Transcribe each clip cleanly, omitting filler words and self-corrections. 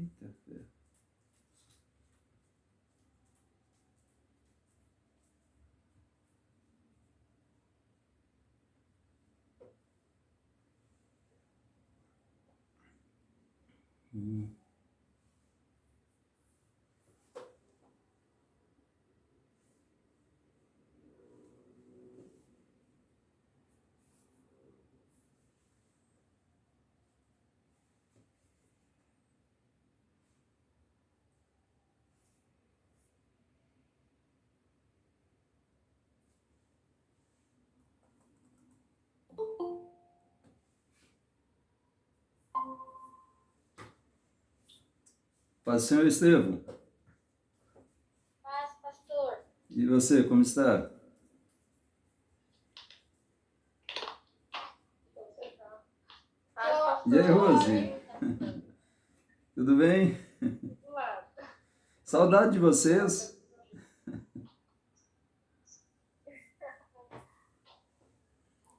Eita, ferro. Hum. Paz do Senhor, Estevão. Paz, pastor. E você, como está? Paz, E aí, pastor. Rose? Tudo bem? Do lado. Saudade de vocês.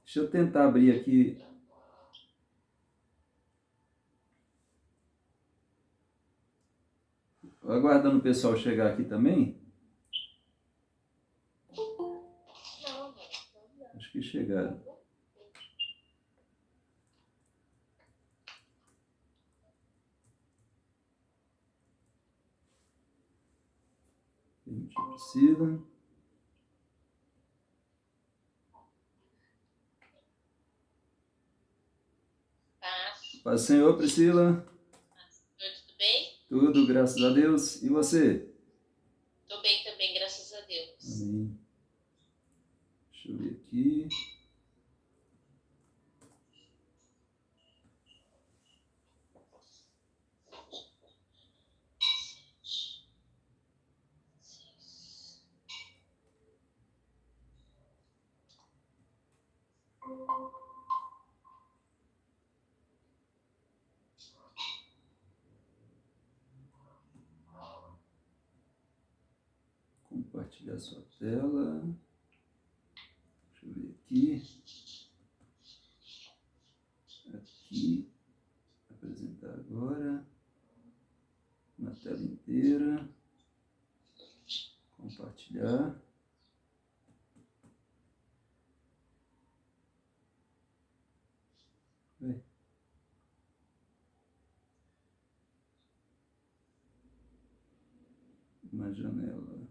Deixa eu tentar abrir aqui. Aguardando o pessoal chegar aqui também. Não, Acho que chegaram. Permitir a Priscila. paz. Paz do Senhor, Priscila. Tudo bem? Tudo, graças a Deus. E você? Tô bem também, graças a Deus. Amém. Deixa eu ver aqui. Compartilhar sua tela. Deixa eu ver aqui. Aqui. Apresentar agora. Na tela inteira. Compartilhar. Vai. Uma janela.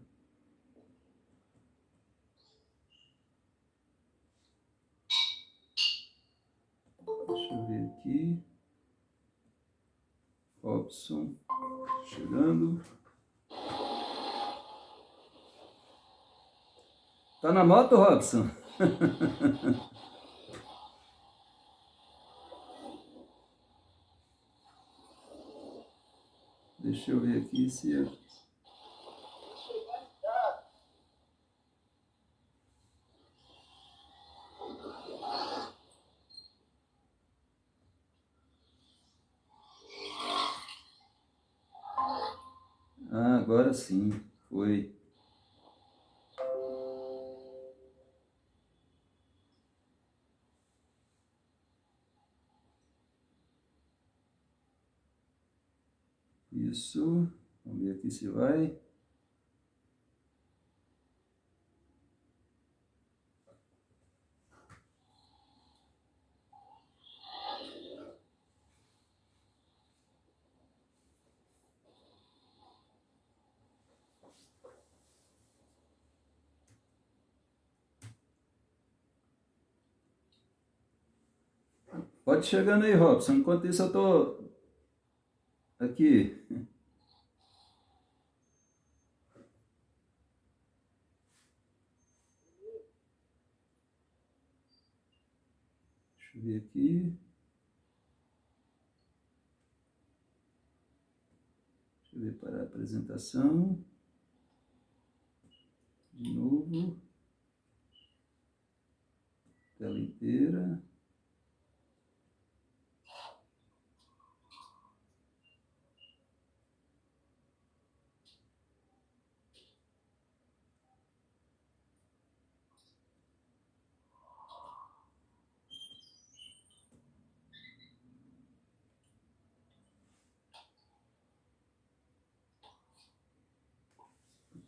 Deixa eu ver aqui. Robson. Chegando. Tá na moto, Robson? Deixa eu ver aqui se eu... Ah, agora sim. Foi. Isso. Vamos ver aqui se vai. Pode chegando aí, Robson. Enquanto isso, eu tô aqui. Deixa eu ver aqui. Deixa eu ver para a apresentação. De novo. Tela inteira.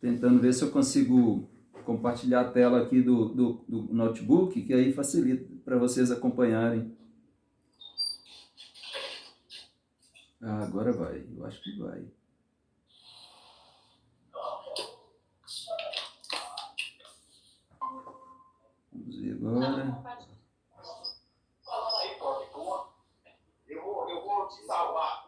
tentando ver se eu consigo compartilhar a tela aqui do notebook, que aí facilita para vocês acompanharem. Ah, agora vai, eu acho que vai. Vamos ver agora. Eu vou te salvar.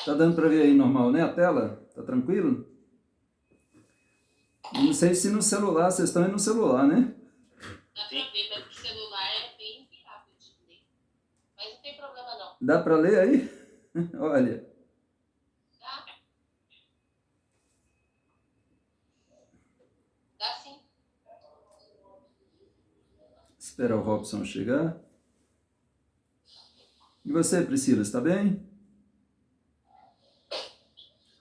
Tá dando para ver aí normal, né, a tela? Tá tranquilo? Não sei se no celular, vocês estão aí no celular, né? Dá pra ver, mas o celular é bem rápido de ler. Mas não tem problema não. Dá para ler aí? Olha. Dá? Dá sim. Esperar o Robson chegar. E você, Priscila, está bem?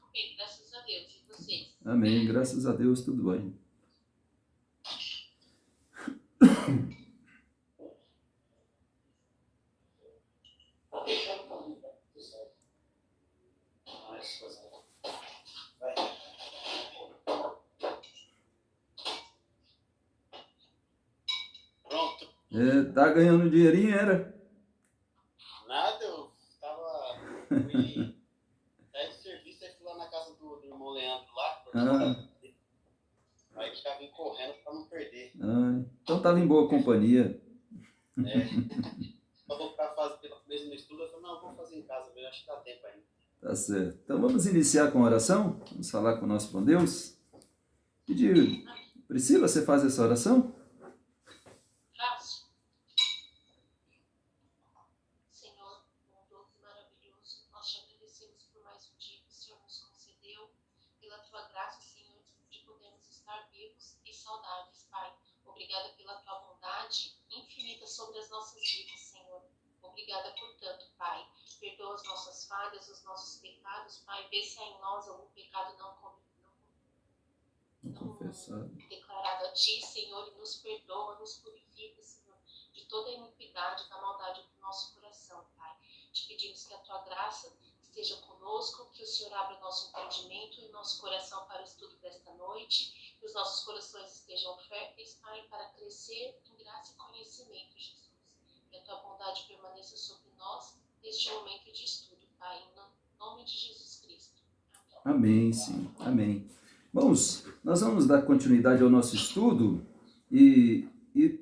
Ok, graças a Deus. E vocês? Amém, graças a Deus, tudo bem. Pronto. Tá ganhando um dinheirinho, era? Nada, eu fui de serviço, aí fui lá na casa do irmão Leandro lá. Aí já vim correndo pra não perder. Então tava em boa companhia. Eu vou pra fazer pela mesma estudo, eu falei, não, eu vou fazer em casa, eu acho que dá tempo ainda. Tá certo. Então vamos iniciar com a oração? Vamos falar com o nosso bom Deus? Pedir, Priscila, você faz essa oração? Faço. Senhor, bondoso e maravilhoso, nós te agradecemos por mais um dia que o Senhor nos concedeu, pela tua graça, Senhor, de podermos estar vivos e saudáveis, Pai. Obrigada pela tua bondade infinita sobre as nossas vidas, Senhor. Obrigada por tanto, Pai. Perdoa as nossas falhas, os nossos pecados, Pai. Vê se há em nós algum pecado não confessado. declarado a Ti, Senhor, e nos perdoa, nos purifica, Senhor, de toda a iniquidade, da maldade do nosso coração, Pai. Te pedimos que a Tua graça esteja conosco, que o Senhor abra o nosso entendimento e o nosso coração para o estudo desta noite, que os nossos corações estejam férteis, Pai, para crescer em graça e conhecimento, Jesus. Que a Tua bondade permaneça sobre nós neste momento de estudo, Pai, em nome de Jesus Cristo. Amém, sim. Amém. Bons, nós vamos dar continuidade ao nosso estudo e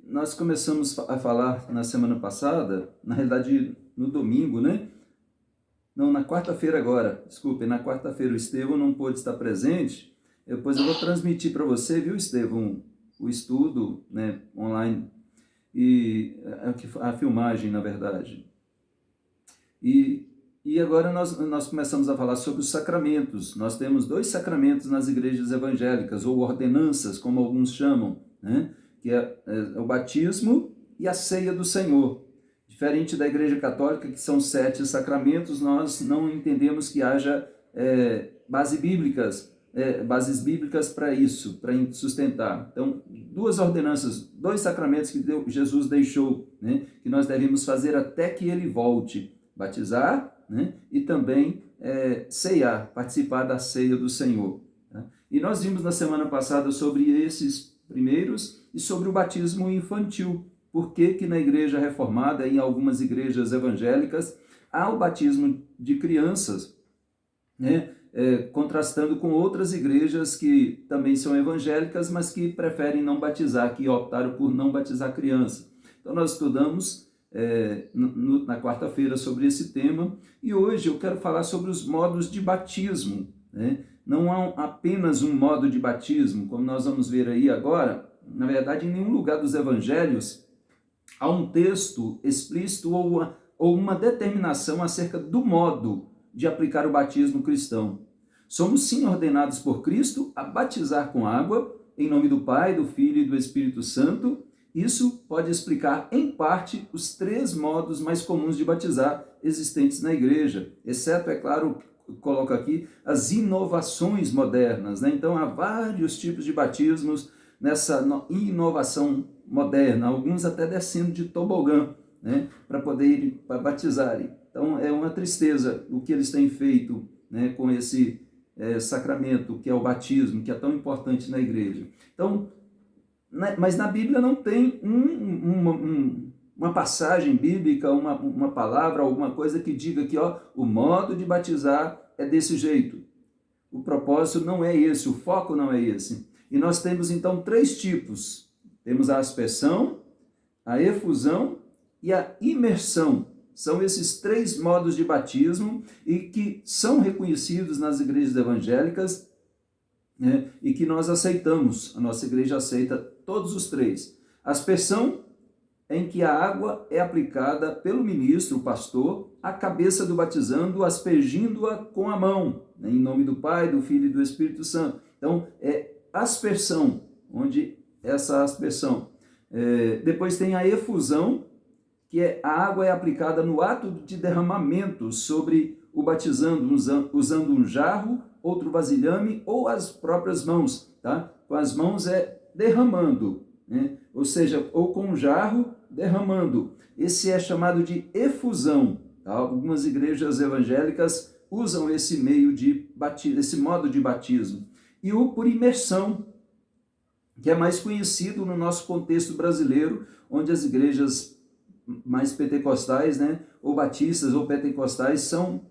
nós começamos a falar na semana passada, na realidade no domingo, né? Não, na quarta-feira agora, desculpe, na quarta-feira o Estevão não pôde estar presente, depois eu vou transmitir para você, viu, Estevão, o estudo, né, online, e a filmagem, na verdade. E agora nós começamos a falar sobre os sacramentos. Nós temos 2 sacramentos nas igrejas evangélicas, ou ordenanças, como alguns chamam, né? Que é o batismo e a ceia do Senhor. Diferente da igreja católica, que são 7 sacramentos, nós não entendemos que haja bases bíblicas para isso, para sustentar. Então, 2 ordenanças, 2 sacramentos que Jesus deixou, né? Que nós devemos fazer até que ele volte. Batizar, né? E também ceiar, participar da ceia do Senhor. Tá? E nós vimos na semana passada sobre esses primeiros e sobre o batismo infantil. Por que na igreja reformada e em algumas igrejas evangélicas há o batismo de crianças, né? Contrastando com outras igrejas que também são evangélicas, mas que preferem não batizar, que optaram por não batizar criança. Então nós estudamos na quarta-feira sobre esse tema, e hoje eu quero falar sobre os modos de batismo, né? Não há apenas um modo de batismo, como nós vamos ver aí agora. Na verdade, em nenhum lugar dos evangelhos há um texto explícito ou uma determinação acerca do modo de aplicar o batismo cristão. Somos sim ordenados por Cristo a batizar com água, em nome do Pai, do Filho e do Espírito Santo. Isso pode explicar, em parte, os 3 modos mais comuns de batizar existentes na igreja, exceto, é claro, coloco aqui, as inovações modernas, né? Então, há vários tipos de batismos nessa inovação moderna, alguns até descendo de tobogã, né, para poder ir para batizarem. Então é uma tristeza o que eles têm feito, né, com esse sacramento que é o batismo, que é tão importante na igreja. Então, mas na Bíblia não tem uma passagem bíblica, uma palavra, alguma coisa que diga que o modo de batizar é desse jeito. O propósito não é esse, o foco não é esse. E nós temos então 3 tipos. Temos a aspersão, a efusão e a imersão. São esses 3 modos de batismo e que são reconhecidos nas igrejas evangélicas, né, e que nós aceitamos. A nossa igreja aceita todos os 3. Aspersão, em que a água é aplicada pelo ministro, o pastor, à cabeça do batizando, aspergindo-a com a mão, né, em nome do Pai, do Filho e do Espírito Santo. Então, é aspersão, onde essa aspersão. Depois tem a efusão, que a água é aplicada no ato de derramamento sobre o batizando, usando um jarro, outro vasilhame ou as próprias mãos. Tá? Com as mãos é derramando, né? Ou seja, ou com um jarro, derramando. Esse é chamado de efusão. Tá? Algumas igrejas evangélicas usam esse meio de batismo, esse modo de batismo. E o por imersão, que é mais conhecido no nosso contexto brasileiro, onde as igrejas mais pentecostais, né, ou batistas ou pentecostais são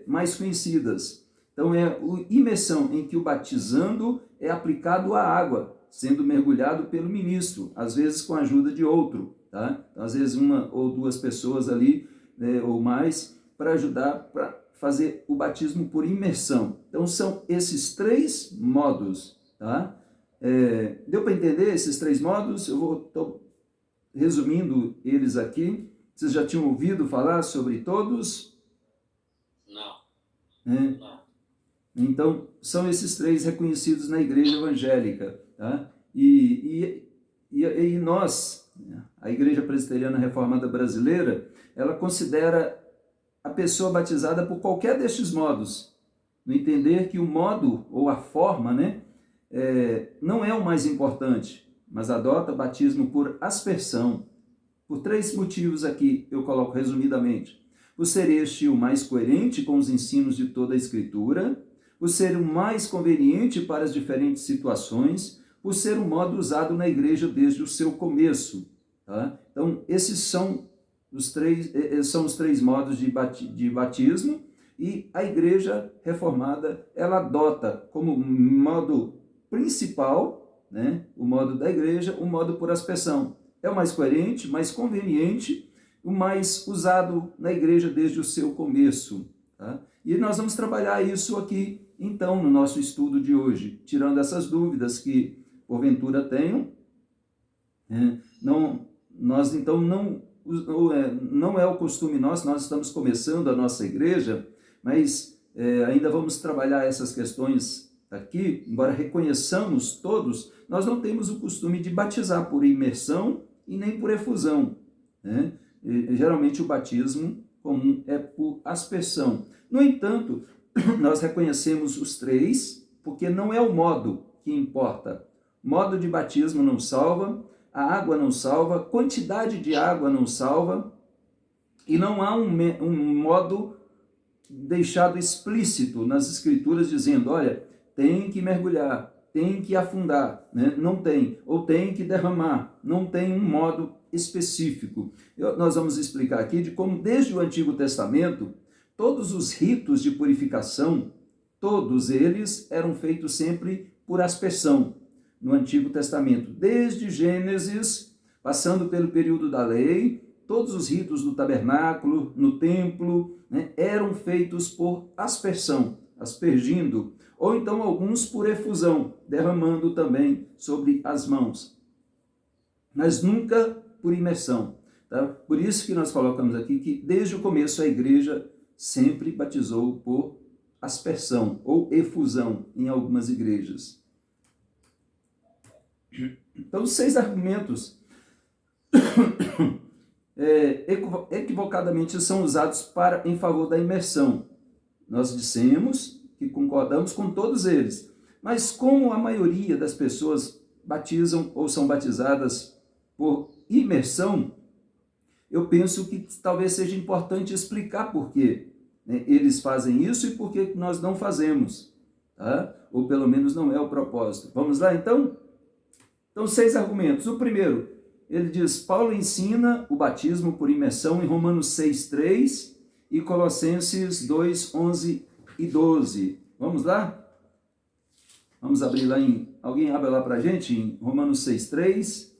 mais conhecidas. Então é a imersão em que o batizando é aplicado à água, sendo mergulhado pelo ministro, às vezes com a ajuda de outro, tá? Então, às vezes 1 ou 2 pessoas ali, né, ou mais, para ajudar para fazer o batismo por imersão. Então são esses 3 modos, tá? Deu para entender esses 3 modos? Eu estou resumindo eles aqui. Vocês já tinham ouvido falar sobre todos? Não. Não. Então, são esses 3 reconhecidos na igreja evangélica. Tá? E nós, a Igreja Presbiteriana Reformada Brasileira, ela considera a pessoa batizada por qualquer destes modos, no entender que o modo ou a forma, né, não é o mais importante, mas adota batismo por aspersão, por 3 motivos aqui eu coloco resumidamente. Por ser este o mais coerente com os ensinos de toda a Escritura, por ser o mais conveniente para as diferentes situações, por ser um modo usado na igreja desde o seu começo. Tá? Então, esses são os 3 modos de batismo, e a igreja reformada, ela adota como modo principal, né, o modo da igreja, o modo por aspersão. É o mais coerente, mais conveniente, o mais usado na igreja desde o seu começo. Tá? E nós vamos trabalhar isso aqui, então, no nosso estudo de hoje, tirando essas dúvidas que, porventura, tenham. Nós, então, não é o costume nosso, nós estamos começando a nossa igreja, mas ainda vamos trabalhar essas questões aqui, embora reconheçamos todos, nós não temos o costume de batizar por imersão e nem por efusão, né? Geralmente o batismo comum é por aspersão. No entanto, nós reconhecemos os 3, porque não é o modo que importa. Modo de batismo não salva, a água não salva, quantidade de água não salva, e não há um modo deixado explícito nas Escrituras dizendo, olha, tem que mergulhar, tem que afundar, né? Não tem, ou tem que derramar, não tem um modo específico. Nós vamos explicar aqui de como desde o Antigo Testamento, todos os ritos de purificação, todos eles eram feitos sempre por aspersão no Antigo Testamento. Desde Gênesis, passando pelo período da lei, todos os ritos do tabernáculo, no templo, né, eram feitos por aspersão, aspergindo, ou então alguns por efusão, derramando também sobre as mãos. Mas nunca por imersão. Tá? Por isso que nós colocamos aqui que desde o começo a igreja sempre batizou por aspersão ou efusão em algumas igrejas. Então, 6 argumentos equivocadamente são usados em favor da imersão. Nós dissemos que concordamos com todos eles, mas como a maioria das pessoas batizam ou são batizadas por imersão, eu penso que talvez seja importante explicar por que, né, eles fazem isso e por que nós não fazemos, tá? Ou pelo menos não é o propósito. Vamos lá, então? Então, 6 argumentos. O primeiro, ele diz, Paulo ensina o batismo por imersão em Romanos 6:3 e Colossenses 2:11 e 12. Vamos lá? Vamos abrir lá alguém abre lá para a gente, em Romanos 6:3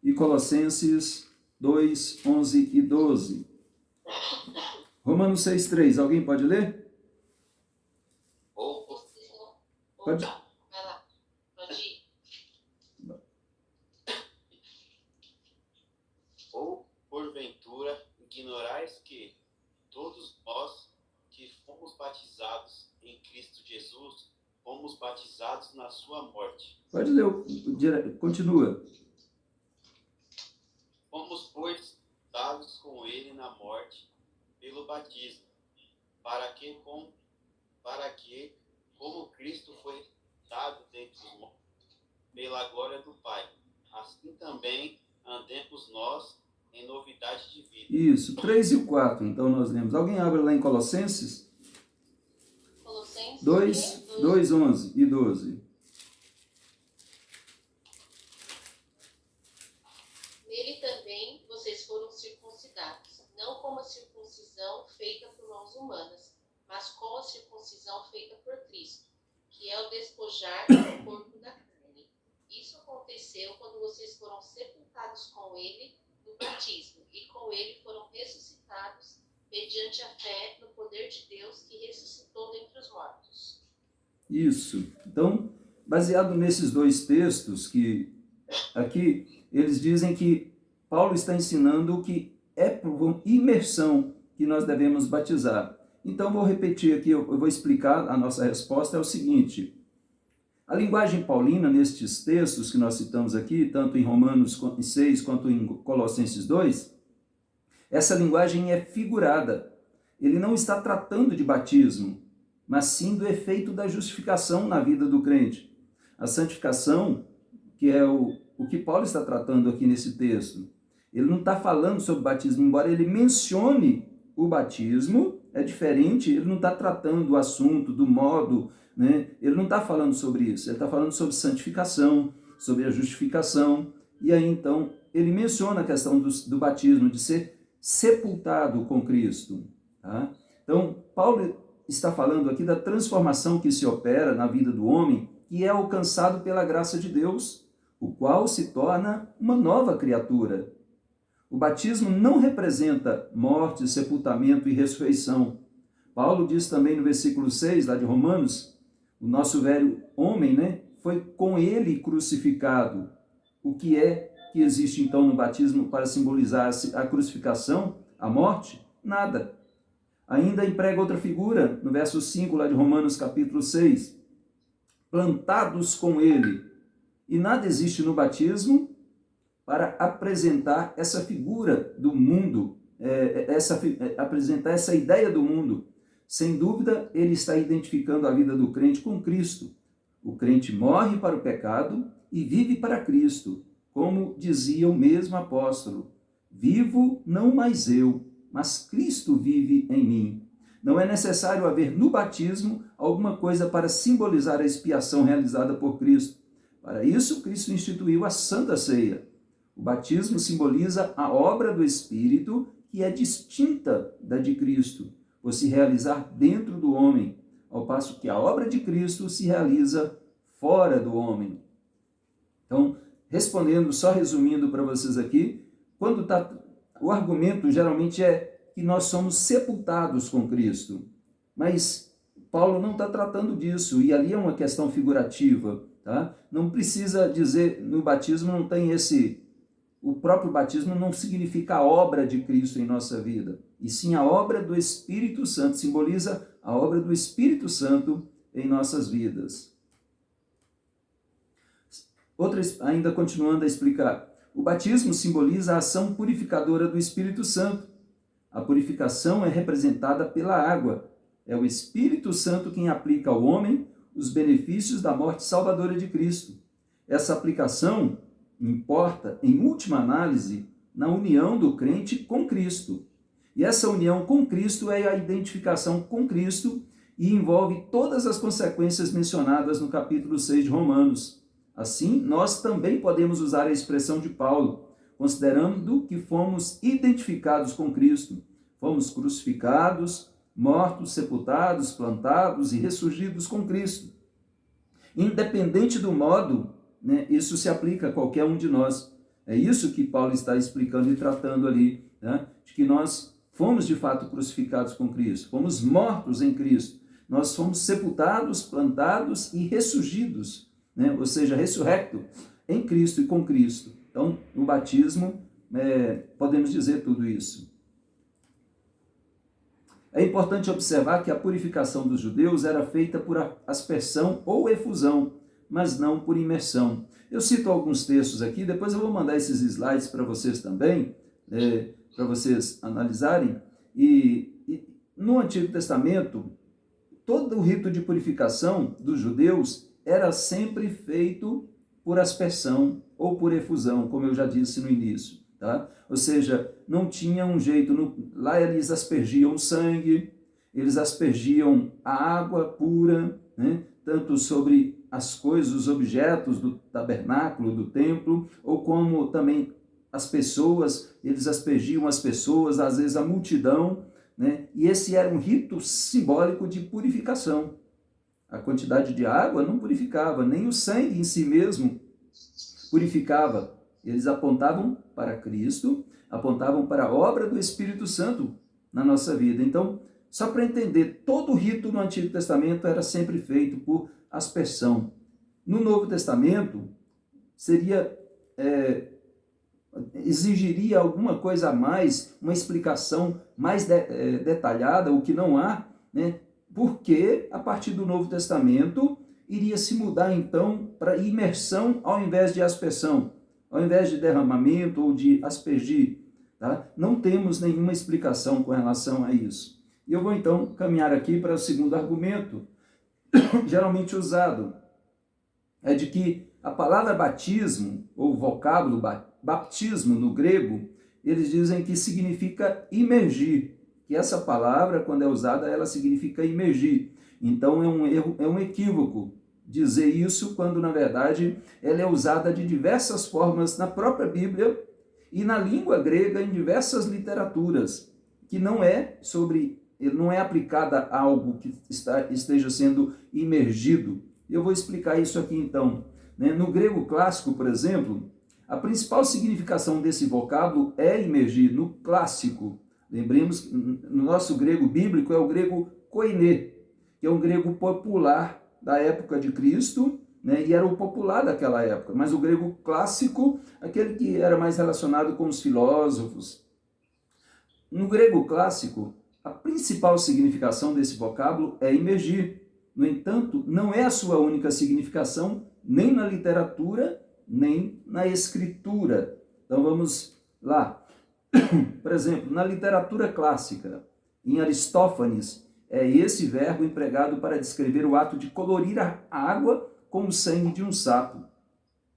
e Colossenses 2:11 e 12. Romanos 6:3, alguém pode ler? Pode. Vai lá, pode ir. Ou, porventura, ignorais que todos nós que fomos batizados em Cristo Jesus, fomos batizados na sua morte. Pode ler, continua. Fomos, pois, dados com ele na morte pelo batismo, para que, como Cristo foi dado dentre os mortos pela glória do Pai, assim também andemos nós em novidade de vida. Isso, 3 e 4, então nós lemos. Alguém abre lá em Colossenses? Colossenses 2:11 e 12. Nele também vocês foram circuncidados, não com a circuncisão feita por mãos humanas, mas com a circuncisão feita por Cristo, que é o despojar do corpo da carne. Isso aconteceu quando vocês foram sepultados com ele no batismo, e com ele foram ressuscitados mediante a fé no poder de Deus que ressuscitou dentre os mortos. Isso. Então, baseado nesses 2 textos, que aqui eles dizem que Paulo está ensinando que é por imersão que nós devemos batizar. Então, vou repetir aqui, eu vou explicar a nossa resposta, é o seguinte. A linguagem paulina, nestes textos que nós citamos aqui, tanto em Romanos 6 quanto em Colossenses 2, essa linguagem é figurada. Ele não está tratando de batismo, mas sim do efeito da justificação na vida do crente. A santificação, que é o que Paulo está tratando aqui nesse texto, ele não está falando sobre batismo, embora ele mencione o batismo, é diferente, ele não está tratando do assunto, do modo, né? Ele não está falando sobre isso, ele está falando sobre santificação, sobre a justificação, e aí então ele menciona a questão do batismo, de ser sepultado com Cristo. Tá? Então, Paulo está falando aqui da transformação que se opera na vida do homem, que é alcançado pela graça de Deus, o qual se torna uma nova criatura. O batismo não representa morte, sepultamento e ressurreição. Paulo diz também no versículo 6, lá de Romanos, o nosso velho homem, né, foi com ele crucificado. O que é que existe então no batismo para simbolizar a crucificação, a morte? Nada. Ainda emprega outra figura, no verso 5, lá de Romanos capítulo 6. Plantados com ele. E nada existe no batismo para apresentar essa figura do mundo, apresentar essa ideia do mundo. Sem dúvida, ele está identificando a vida do crente com Cristo. O crente morre para o pecado e vive para Cristo, como dizia o mesmo apóstolo. Vivo não mais eu, mas Cristo vive em mim. Não é necessário haver no batismo alguma coisa para simbolizar a expiação realizada por Cristo. Para isso, Cristo instituiu a Santa Ceia. O batismo simboliza a obra do Espírito, que é distinta da de Cristo, por se realizar dentro do homem, ao passo que a obra de Cristo se realiza fora do homem. Então, respondendo, só resumindo para vocês aqui, o argumento geralmente é que nós somos sepultados com Cristo, mas Paulo não está tratando disso, e ali é uma questão figurativa, tá? Não precisa dizer, no batismo não tem o próprio batismo não significa a obra de Cristo em nossa vida, e sim a obra do Espírito Santo, simboliza a obra do Espírito Santo em nossas vidas. Ainda continuando a explicar, o batismo simboliza a ação purificadora do Espírito Santo. A purificação é representada pela água. É o Espírito Santo quem aplica ao homem os benefícios da morte salvadora de Cristo. Essa aplicação importa, em última análise, na união do crente com Cristo. E essa união com Cristo é a identificação com Cristo e envolve todas as consequências mencionadas no capítulo 6 de Romanos. Assim, nós também podemos usar a expressão de Paulo, considerando que fomos identificados com Cristo, fomos crucificados, mortos, sepultados, plantados e ressurgidos com Cristo. Independente do modo, né, isso se aplica a qualquer um de nós. É isso que Paulo está explicando e tratando ali, né, de que nós fomos de fato crucificados com Cristo, fomos mortos em Cristo, nós fomos sepultados, plantados e ressurgidos, né, ou seja, ressurrecto em Cristo e com Cristo. Então, no batismo, podemos dizer tudo isso. É importante observar que a purificação dos judeus era feita por aspersão ou efusão, mas não por imersão. Eu cito alguns textos aqui, depois eu vou mandar esses slides para vocês também, para vocês analisarem. E no Antigo Testamento, todo o rito de purificação dos judeus era sempre feito por aspersão ou por efusão, como eu já disse no início. Tá? Ou seja, não tinha um jeito, lá eles aspergiam sangue, eles aspergiam a água pura, né? Tanto sobre as coisas, os objetos do tabernáculo, do templo, ou como também as pessoas, eles aspergiam as pessoas, às vezes a multidão, né? E esse era um rito simbólico de purificação. A quantidade de água não purificava, nem o sangue em si mesmo purificava. Eles apontavam para Cristo, apontavam para a obra do Espírito Santo na nossa vida. Então, só para entender, todo o rito no Antigo Testamento era sempre feito por aspersão. No Novo Testamento, exigiria alguma coisa a mais, uma explicação mais detalhada, o que não há, né? Porque a partir do Novo Testamento iria se mudar então para imersão ao invés de aspersão, ao invés de derramamento ou de aspergir. Tá? Não temos nenhuma explicação com relação a isso. E eu vou então caminhar aqui para o segundo argumento, geralmente usado, é de que a palavra batismo, ou o vocábulo baptismo no grego, eles dizem que significa imergir, que essa palavra, quando é usada, ela significa imergir. Então é um equívoco dizer isso quando, na verdade, ela é usada de diversas formas na própria Bíblia e na língua grega em diversas literaturas, que não é aplicada a algo que esteja sendo imergido. Eu vou explicar isso aqui então. No grego clássico, por exemplo, a principal significação desse vocábulo é imergir. No clássico, lembremos que no nosso grego bíblico é o grego koiné, que é um grego popular da época de Cristo, né, e era o popular daquela época, mas o grego clássico, aquele que era mais relacionado com os filósofos. No grego clássico, a principal significação desse vocábulo é imergir. No entanto, não é a sua única significação, nem na literatura, nem na escritura. Então vamos lá. Por exemplo, na literatura clássica, em Aristófanes, é esse verbo empregado para descrever o ato de colorir a água com o sangue de um sapo,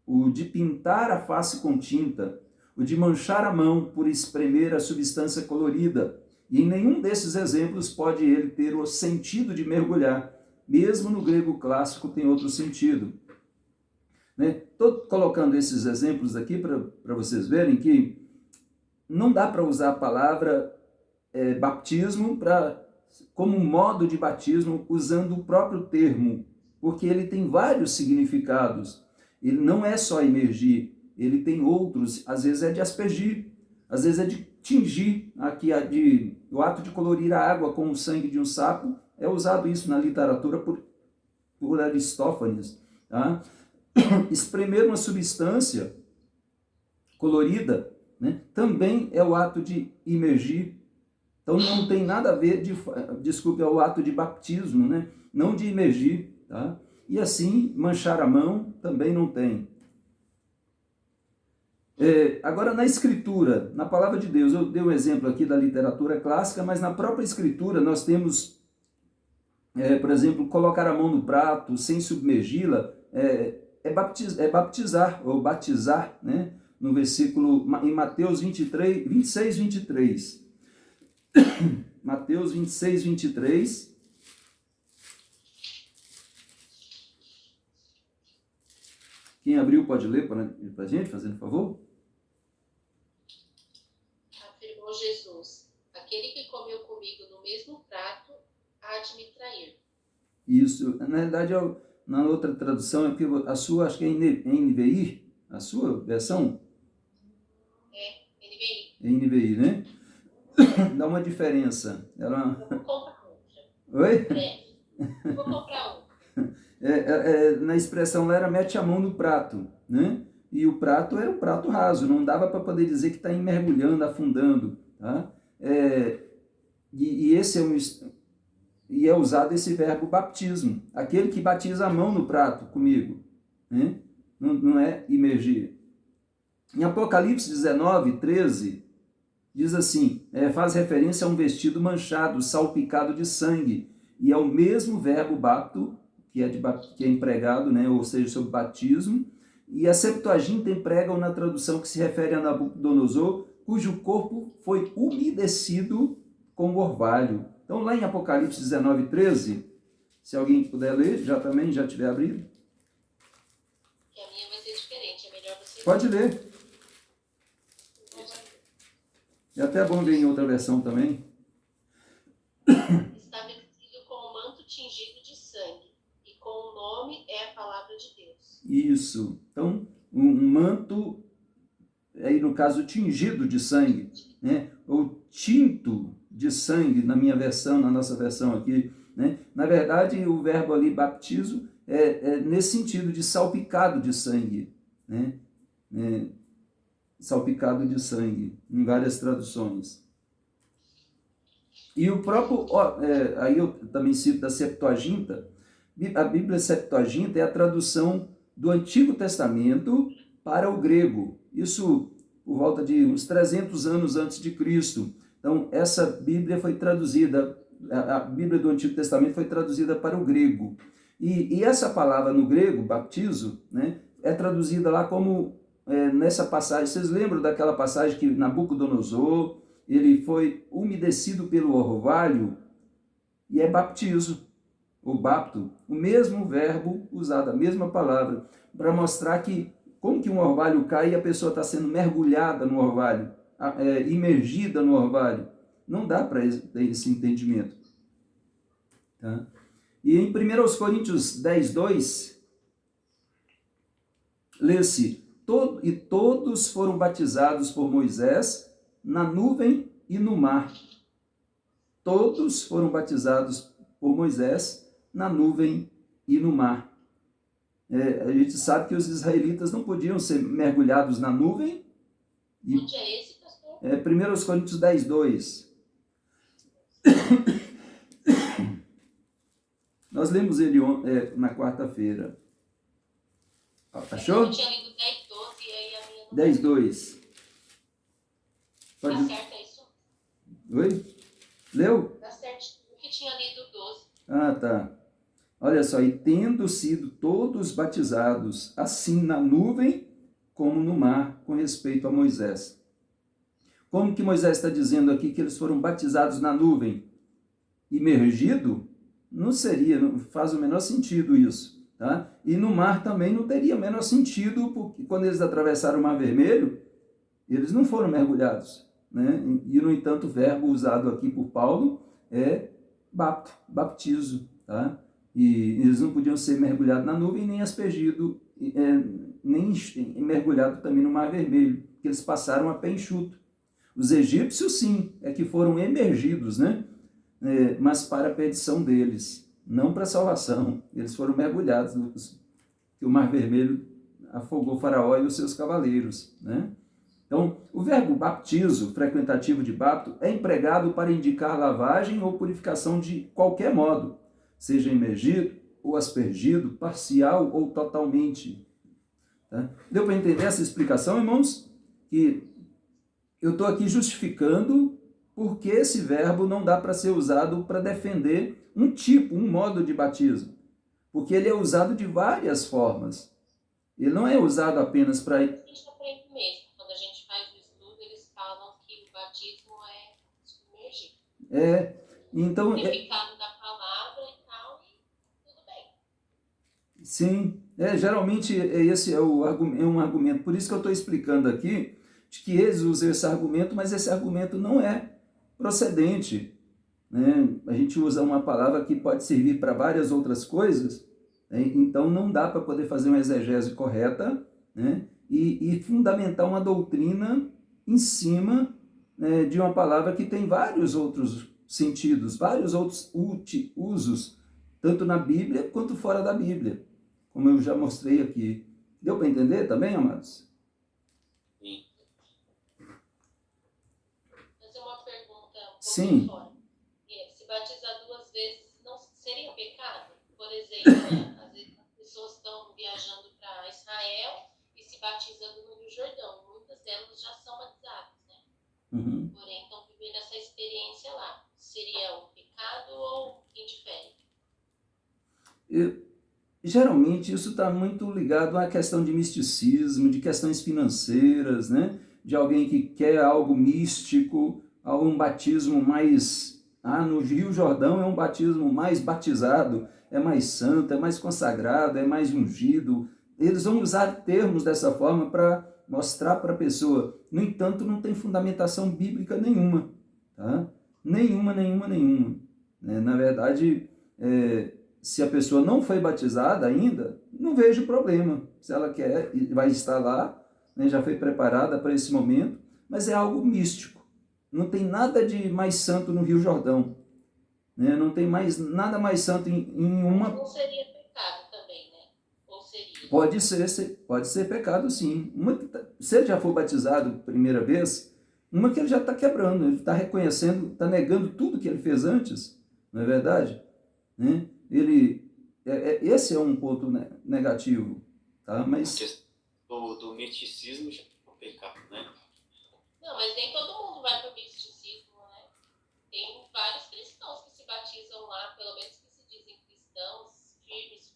o de pintar a face com tinta, o de manchar a mão por espremer a substância colorida. E em nenhum desses exemplos pode ele ter o sentido de mergulhar. Mesmo no grego clássico tem outro sentido. Estou colocando esses exemplos aqui para vocês verem que não dá para usar a palavra batismo como modo de batismo usando o próprio termo, porque ele tem vários significados. Ele não é só imergir, ele tem outros, às vezes é de aspergir, às vezes é de tingir, aqui o ato de colorir a água com o sangue de um sapo, é usado isso na literatura por Aristófanes. Tá? Espremer uma substância colorida, né, também é o ato de imergir. Então não tem nada a ver, é o ato de batismo, né, não de imergir. Tá? E assim, manchar a mão também não tem. Agora, na escritura, na palavra de Deus, eu dei um exemplo aqui da literatura clássica, mas na própria escritura nós temos, por exemplo, colocar a mão no prato sem submergi-la, é baptizar, ou batizar, né? No versículo, em Mateus 26, 23. Mateus 26, 23. Quem abriu pode ler para a gente, fazendo favor? Afirmou Jesus: aquele que comeu comigo no mesmo prato há de me trair. Isso, na verdade, na outra tradução, é porque a sua, acho que é NVI, a sua versão? NVI. É NVI, né? Dá uma diferença. Ela... Eu vou comprar um. Oi? Eu vou comprar um. Na expressão lá era mete a mão no prato, né? E o prato era um prato raso, não dava para poder dizer que está mergulhando, afundando, tá? Esse é usado esse verbo baptismo, aquele que batiza a mão no prato comigo, né? Não é imergir. Em Apocalipse 19, 13, diz assim, faz referência a um vestido manchado, salpicado de sangue, e é o mesmo verbo bapto, que é empregado, né, ou seja, sobre batismo, e a Septuaginta empregam na tradução que se refere a Nabucodonosor, cujo corpo foi umedecido com orvalho. Então, lá em Apocalipse 19, 13, se alguém puder ler, já tiver abrido. Que a minha vai ser diferente, é melhor você... Pode ler. É até bom ler em outra versão também. Está vestido com um manto tingido de sangue, e com o nome é a palavra de Deus. Isso. Então, um manto, aí no caso, tingido de sangue, né? Ou tinto de sangue, na minha versão, na nossa versão aqui, né? Na verdade, o verbo ali, baptizo, é nesse sentido de salpicado de sangue, né? Salpicado de sangue, em várias traduções. E o próprio, aí eu também cito da Septuaginta, a Bíblia Septuaginta é a tradução do Antigo Testamento para o grego, isso por volta de uns 300 anos antes de Cristo. Então, essa Bíblia foi traduzida, a Bíblia do Antigo Testamento foi traduzida para o grego. E essa palavra no grego, baptizo, né, é traduzida lá como, nessa passagem, vocês lembram daquela passagem que Nabucodonosor, ele foi umedecido pelo orvalho, e é baptizo, ou bapto, o mesmo verbo usado, a mesma palavra, para mostrar que como que um orvalho cai e a pessoa está sendo mergulhada no orvalho, imergida no orvalho. Não dá para ter esse entendimento. Tá? E em 1 Coríntios 10, 2, lê-se, e todos foram batizados por Moisés na nuvem e no mar. Todos foram batizados por Moisés na nuvem e no mar. A gente sabe que os israelitas não podiam ser mergulhados na nuvem. Onde é esse, pastor? 1 Coríntios 10, 2. Nós lemos ele na quarta-feira. Achou? Eu tinha lido 10, 12 e aí a minha não... 10, 2. Tá certo, é isso? Oi? Leu? Tá certo. O que tinha lido 12. Ah, tá. Olha só, e tendo sido todos batizados, assim na nuvem como no mar, com respeito a Moisés. Como que Moisés está dizendo aqui que eles foram batizados na nuvem? Imergido? Não seria, não faz o menor sentido isso. Tá? E no mar também não teria o menor sentido, porque quando eles atravessaram o Mar Vermelho, eles não foram mergulhados. Né? E, no entanto, o verbo usado aqui por Paulo é baptizo. Tá? E eles não podiam ser mergulhados na nuvem, nem aspergidos, nem mergulhados também no Mar Vermelho, porque eles passaram a pé enxuto. Os egípcios, sim, é que foram emergidos, né? Mas para a perdição deles, não para a salvação. Eles foram mergulhados, que o Mar Vermelho afogou Faraó e os seus cavaleiros, né? Então, o verbo baptizo, frequentativo de bapto, é empregado para indicar lavagem ou purificação de qualquer modo, seja imergido ou aspergido, parcial ou totalmente. Tá? Deu para entender essa explicação, irmãos? Que eu estou aqui justificando porque esse verbo não dá para ser usado para defender um modo de batismo. Porque ele é usado de várias formas. Ele não é usado apenas para... A gente aprende mesmo. Quando a gente faz o estudo, eles falam que o batismo é submergir. Então, Significado da palavra e tal, e tudo bem. sim, geralmente esse é um argumento. Por isso que eu estou explicando aqui de que eles usam esse argumento, mas esse argumento não é procedente, né? A gente usa uma palavra que pode servir para várias outras coisas, né? Então não dá para poder fazer uma exegese correta, né? E fundamentar uma doutrina em cima, né, de uma palavra que tem vários outros sentidos, vários outros usos, tanto na Bíblia quanto fora da Bíblia, como eu já mostrei aqui. Deu para entender também, amados? Sim. Fazer uma pergunta um Sim. pouquinho fora. Se batizar 2 vezes não seria pecado? Por exemplo, né? Às vezes as pessoas estão viajando para Israel e se batizando no Rio Jordão. Muitas delas já são batizadas, né? Uhum. Porém, estão vivendo essa experiência lá. Seria um pecado ou indifere? Geralmente isso está muito ligado à questão de misticismo, de questões financeiras, né? De alguém que quer algo místico, um batismo mais... no Rio Jordão é um batismo mais batizado, é mais santo, é mais consagrado, é mais ungido. Eles vão usar termos dessa forma para mostrar para a pessoa. No entanto, não tem fundamentação bíblica nenhuma, tá? Nenhuma. Na verdade, se a pessoa não foi batizada ainda, não vejo problema. Se ela quer, vai estar lá, né, já foi preparada para esse momento, mas é algo místico. Não tem nada de mais santo no Rio Jordão, né? Não tem nada mais santo em uma... Não seria pecado também, né? Ou seria? Pode ser pecado, sim. Se ele já for batizado primeira vez, uma que ele já está quebrando, ele está reconhecendo, está negando tudo que ele fez antes, não é verdade? Né? Esse é um ponto negativo, tá? Mas Do misticismo já é um pecado, né? Não, mas nem todo mundo vai para o misticismo, né? Tem vários cristãos que se batizam lá, pelo menos que se dizem cristãos firmes,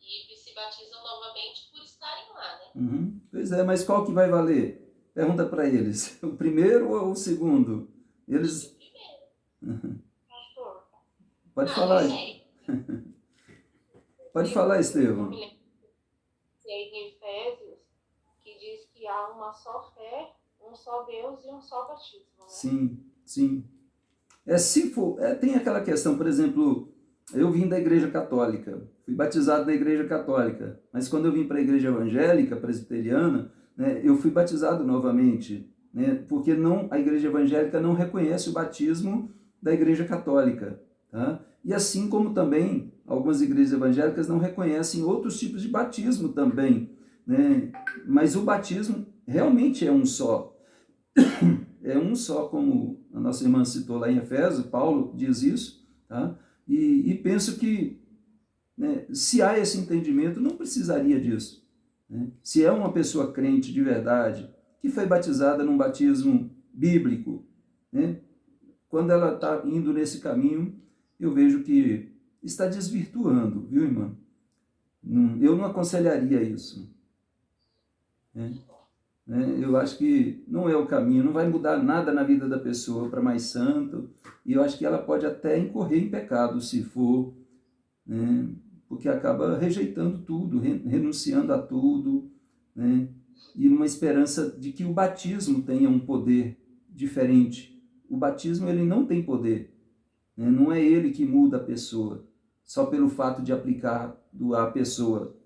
e se batizam novamente por estarem lá, né? Uhum. Pois é, mas qual que vai valer? Pergunta para eles, o primeiro ou o segundo? Eles... O primeiro. Pastor. Pode falar aí. Pode falar, Estevão. Em Efésios, que diz que há uma só fé, um só Deus e um só batismo, né? Sim. Se for, tem aquela questão, por exemplo, eu vim da igreja católica, fui batizado na igreja católica, mas quando eu vim para a igreja evangélica, presbiteriana, né, eu fui batizado novamente, né, porque a igreja evangélica não reconhece o batismo da igreja católica, tá? E assim como também algumas igrejas evangélicas não reconhecem outros tipos de batismo também, né? Mas o batismo realmente é um só. É um só, como a nossa irmã citou lá em Efésios, Paulo diz isso, tá? E penso que, né, se há esse entendimento, não precisaria disso, né? Se é uma pessoa crente de verdade, que foi batizada num batismo bíblico, né, quando ela está indo nesse caminho, eu vejo que está desvirtuando, viu, irmã? Eu não aconselharia isso, né? Eu acho que não é o caminho, não vai mudar nada na vida da pessoa para mais santo, e eu acho que ela pode até incorrer em pecado, se for, né? Porque acaba rejeitando tudo, renunciando a tudo, né? E numa esperança de que o batismo tenha um poder diferente. O batismo, ele não tem poder, né? Não é ele que muda a pessoa, só pelo fato de aplicar à pessoa,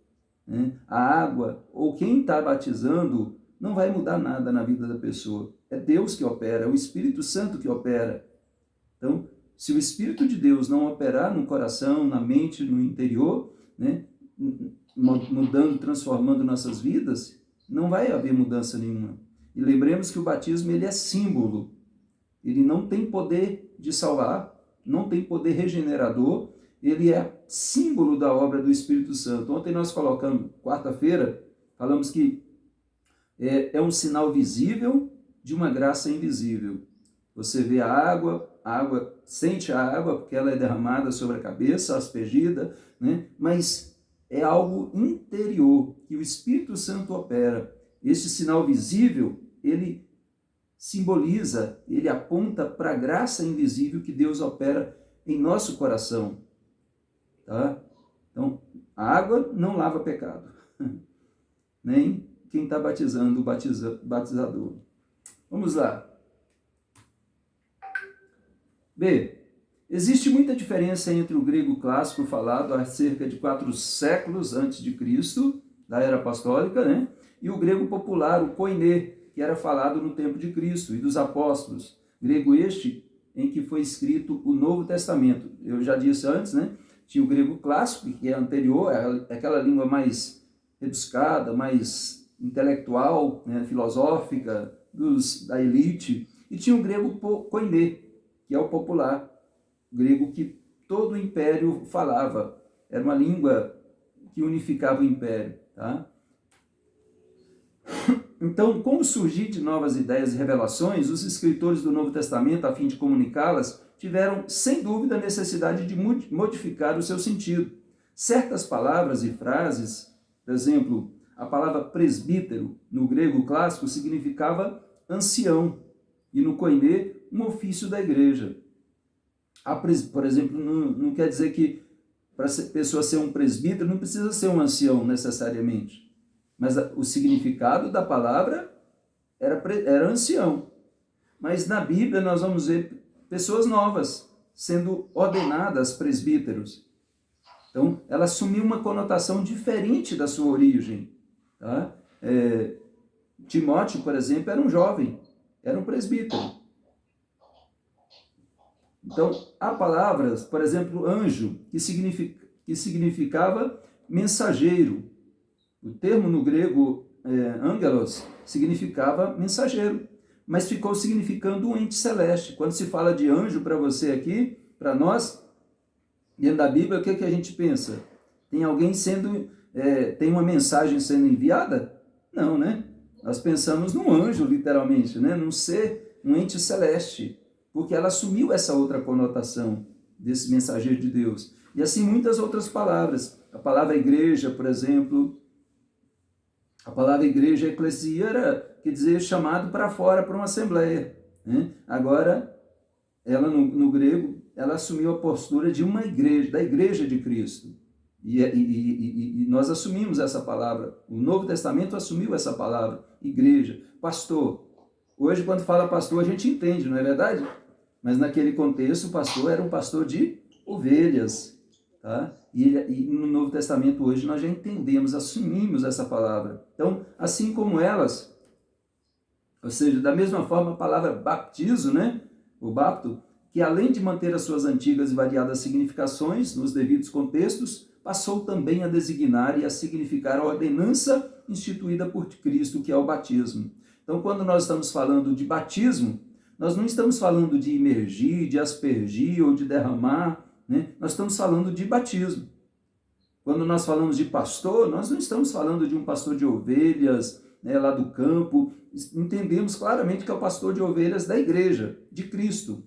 né? A água, ou quem está batizando, não vai mudar nada na vida da pessoa. É Deus que opera, é o Espírito Santo que opera. Então, se o Espírito de Deus não operar no coração, na mente, no interior, né, mudando, transformando nossas vidas, não vai haver mudança nenhuma. E lembremos que o batismo, ele é símbolo. Ele não tem poder de salvar, não tem poder regenerador, ele é símbolo da obra do Espírito Santo. Ontem nós colocamos, quarta-feira, falamos que é um sinal visível de uma graça invisível. Você vê a água, sente a água, porque ela é derramada sobre a cabeça, aspergida, né? Mas é algo interior, que o Espírito Santo opera. Este sinal visível, ele simboliza, ele aponta para a graça invisível que Deus opera em nosso coração. Tá? Então, a água não lava pecado, nem quem está batizando o batizador. Vamos lá. B. Existe muita diferença entre o grego clássico falado há cerca de 4 séculos antes de Cristo, da era apostólica, né? E o grego popular, o koiné, que era falado no tempo de Cristo e dos apóstolos. Grego este em que foi escrito o Novo Testamento. Eu já disse antes, né? Tinha o grego clássico, que é anterior, é aquela língua mais rebuscada, mais intelectual, né? Filosófica, da elite. E tinha o grego koiné, que é o popular, grego que todo o império falava. Era uma língua que unificava o império. Tá? Então, com o surgir de novas ideias e revelações, os escritores do Novo Testamento, a fim de comunicá-las, tiveram, sem dúvida, a necessidade de modificar o seu sentido. Certas palavras e frases, por exemplo, a palavra presbítero, no grego clássico, significava ancião, e no koiné, um ofício da igreja. Por exemplo, não quer dizer que para a pessoa ser um presbítero não precisa ser um ancião necessariamente. Mas o significado da palavra era ancião. Mas na Bíblia nós vamos ver pessoas novas sendo ordenadas presbíteros. Então, ela assumiu uma conotação diferente da sua origem. Tá? Timóteo, por exemplo, era um jovem, era um presbítero. Então, há palavras, por exemplo, anjo, que significava mensageiro. O termo no grego, angelos, significava mensageiro, mas ficou significando um ente celeste. Quando se fala de anjo para você aqui, para nós, dentro da Bíblia, o que a gente pensa? Tem alguém tem uma mensagem sendo enviada? Não, né? Nós pensamos num anjo, literalmente, né? Num ser, um ente celeste, porque ela assumiu essa outra conotação desse mensageiro de Deus. E assim muitas outras palavras. A palavra igreja, por exemplo, a palavra igreja, eclesia, quer dizer chamado para fora, para uma assembleia. Né? Agora, ela no grego, ela assumiu a postura de uma igreja, da igreja de Cristo. E nós assumimos essa palavra. O Novo Testamento assumiu essa palavra, igreja, pastor. Hoje, quando fala pastor, a gente entende, não é verdade? Mas naquele contexto, o pastor era um pastor de ovelhas. Tá? E no Novo Testamento hoje nós já entendemos, assumimos essa palavra. Então, assim como elas, ou seja, da mesma forma a palavra baptizo, né? O bapto, que além de manter as suas antigas e variadas significações nos devidos contextos, passou também a designar e a significar a ordenança instituída por Cristo, que é o batismo. Então, quando nós estamos falando de batismo, nós não estamos falando de imergir, de aspergir ou de derramar, né? Nós estamos falando de batismo. Quando nós falamos de pastor, nós não estamos falando de um pastor de ovelhas, né, lá do campo. Entendemos claramente que é o pastor de ovelhas da igreja, de Cristo.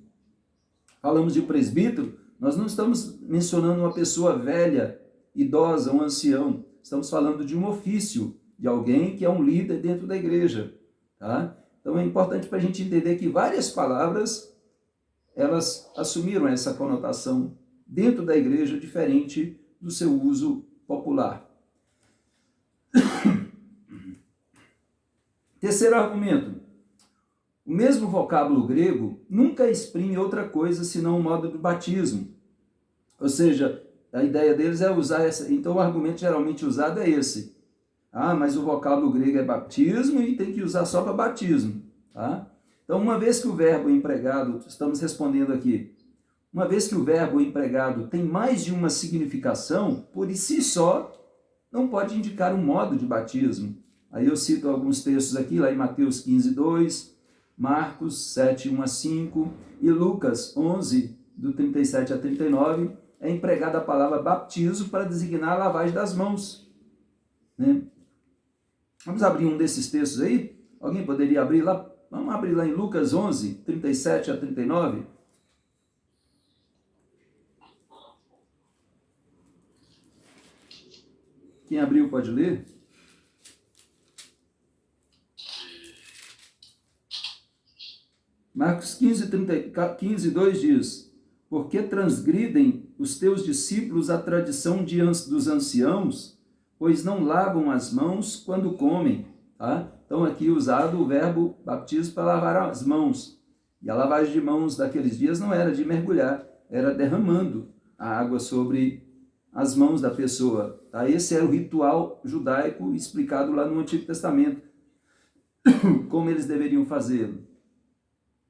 Falamos de presbítero, nós não estamos mencionando uma pessoa velha, idosa, um ancião. Estamos falando de um ofício, de alguém que é um líder dentro da igreja. Tá? Então é importante para a gente entender que várias palavras, elas assumiram essa conotação dentro da igreja, diferente do seu uso popular. Terceiro argumento. O mesmo vocábulo grego nunca exprime outra coisa senão o modo do batismo. Ou seja, a ideia deles é usar essa... Então o argumento geralmente usado é esse. Mas o vocábulo grego é batismo e tem que usar só para batismo. Tá? Então, uma vez que o verbo empregado, estamos respondendo aqui, uma vez que o verbo empregado tem mais de uma significação, por si só, não pode indicar um modo de batismo. Aí eu cito alguns textos aqui, lá em Mateus 15, 2, Marcos 7, 1 a 5, e Lucas 11, do 37 a 39, é empregada a palavra baptizo para designar a lavagem das mãos. Né? Vamos abrir um desses textos aí? Alguém poderia abrir lá? Vamos abrir lá em Lucas 11, 37 a 39. Quem abriu pode ler? Marcos 15, 2 diz: porque transgridem os teus discípulos a tradição dos anciãos, pois não lavam as mãos quando comem. Tá? Então aqui usado o verbo batismo para lavar as mãos. E a lavagem de mãos daqueles dias não era de mergulhar, era derramando a água sobre as mãos da pessoa. Tá? Esse era o ritual judaico explicado lá no Antigo Testamento, como eles deveriam fazê-lo.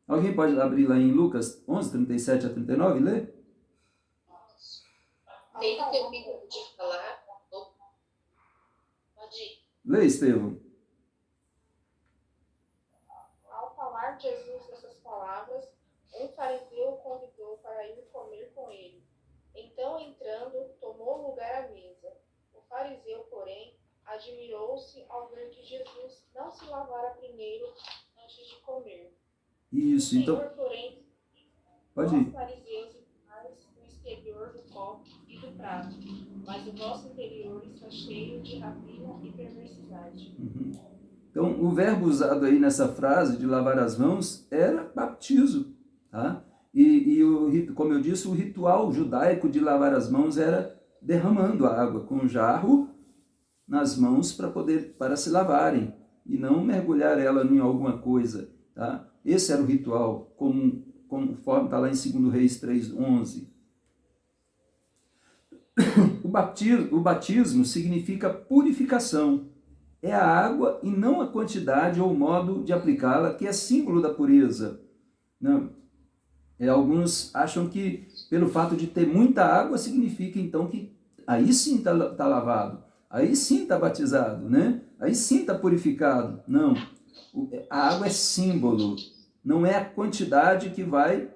Alguém pode abrir lá em Lucas 11, 37 a 39 e ler? Tendo terminado de falar, pode ir. Lê, Estevão. Ao falar Jesus essas palavras, um fariseu o convidou para ir comer com ele. Então, entrando, tomou lugar à mesa. O fariseu, porém, admirou-se ao ver que Jesus não se lavara primeiro antes de comer. Isso, então... Senhor, porém, pode vós ir. fariseus estáis no exterior do copo e do prato, mas o vosso interior está cheio de rapina e perversidade. Então, o verbo usado aí nessa frase de lavar as mãos era batismo, tá? Como eu disse, o ritual judaico de lavar as mãos era derramando a água com um jarro nas mãos para se lavarem e não mergulhar ela em alguma coisa, tá? Esse era o ritual, conforme está lá em 2 Reis 3:11. O batismo significa purificação. É a água e não a quantidade ou o modo de aplicá-la que é símbolo da pureza. Não. Alguns acham que pelo fato de ter muita água significa então que aí sim está lavado, aí sim está batizado, né? Aí sim está purificado. Não, a água é símbolo, não é a quantidade que vai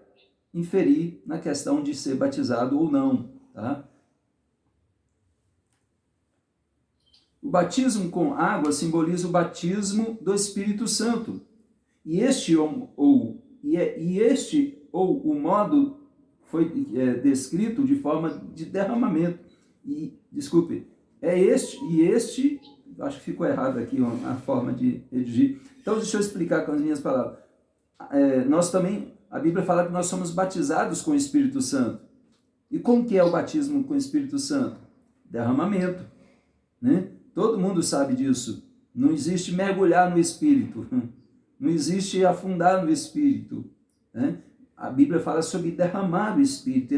inferir na questão de ser batizado ou não, tá? O batismo com água simboliza o batismo do Espírito Santo. E este ou o modo foi descrito de forma de derramamento. Acho que ficou errado aqui a forma de redigir. Então, deixa eu explicar com as minhas palavras. Nós também, a Bíblia fala que nós somos batizados com o Espírito Santo. E como que é o batismo com o Espírito Santo? Derramamento, né? Todo mundo sabe disso. Não existe mergulhar no Espírito. Não existe afundar no Espírito, né? A Bíblia fala sobre derramar o Espírito.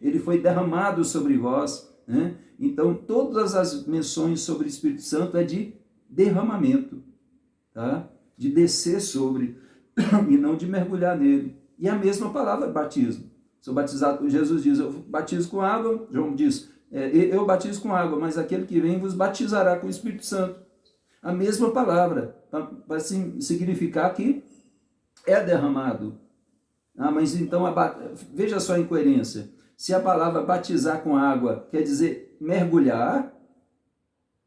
Ele foi derramado sobre vós, né? Então, todas as menções sobre o Espírito Santo é de derramamento, tá? De descer sobre, e não de mergulhar nele. E a mesma palavra batismo. Sou batizado, Jesus diz, eu batizo com água, João diz, eu batizo com água, mas aquele que vem vos batizará com o Espírito Santo. A mesma palavra, para significar que é derramado. Mas então, veja só a incoerência. Se a palavra batizar com água quer dizer mergulhar,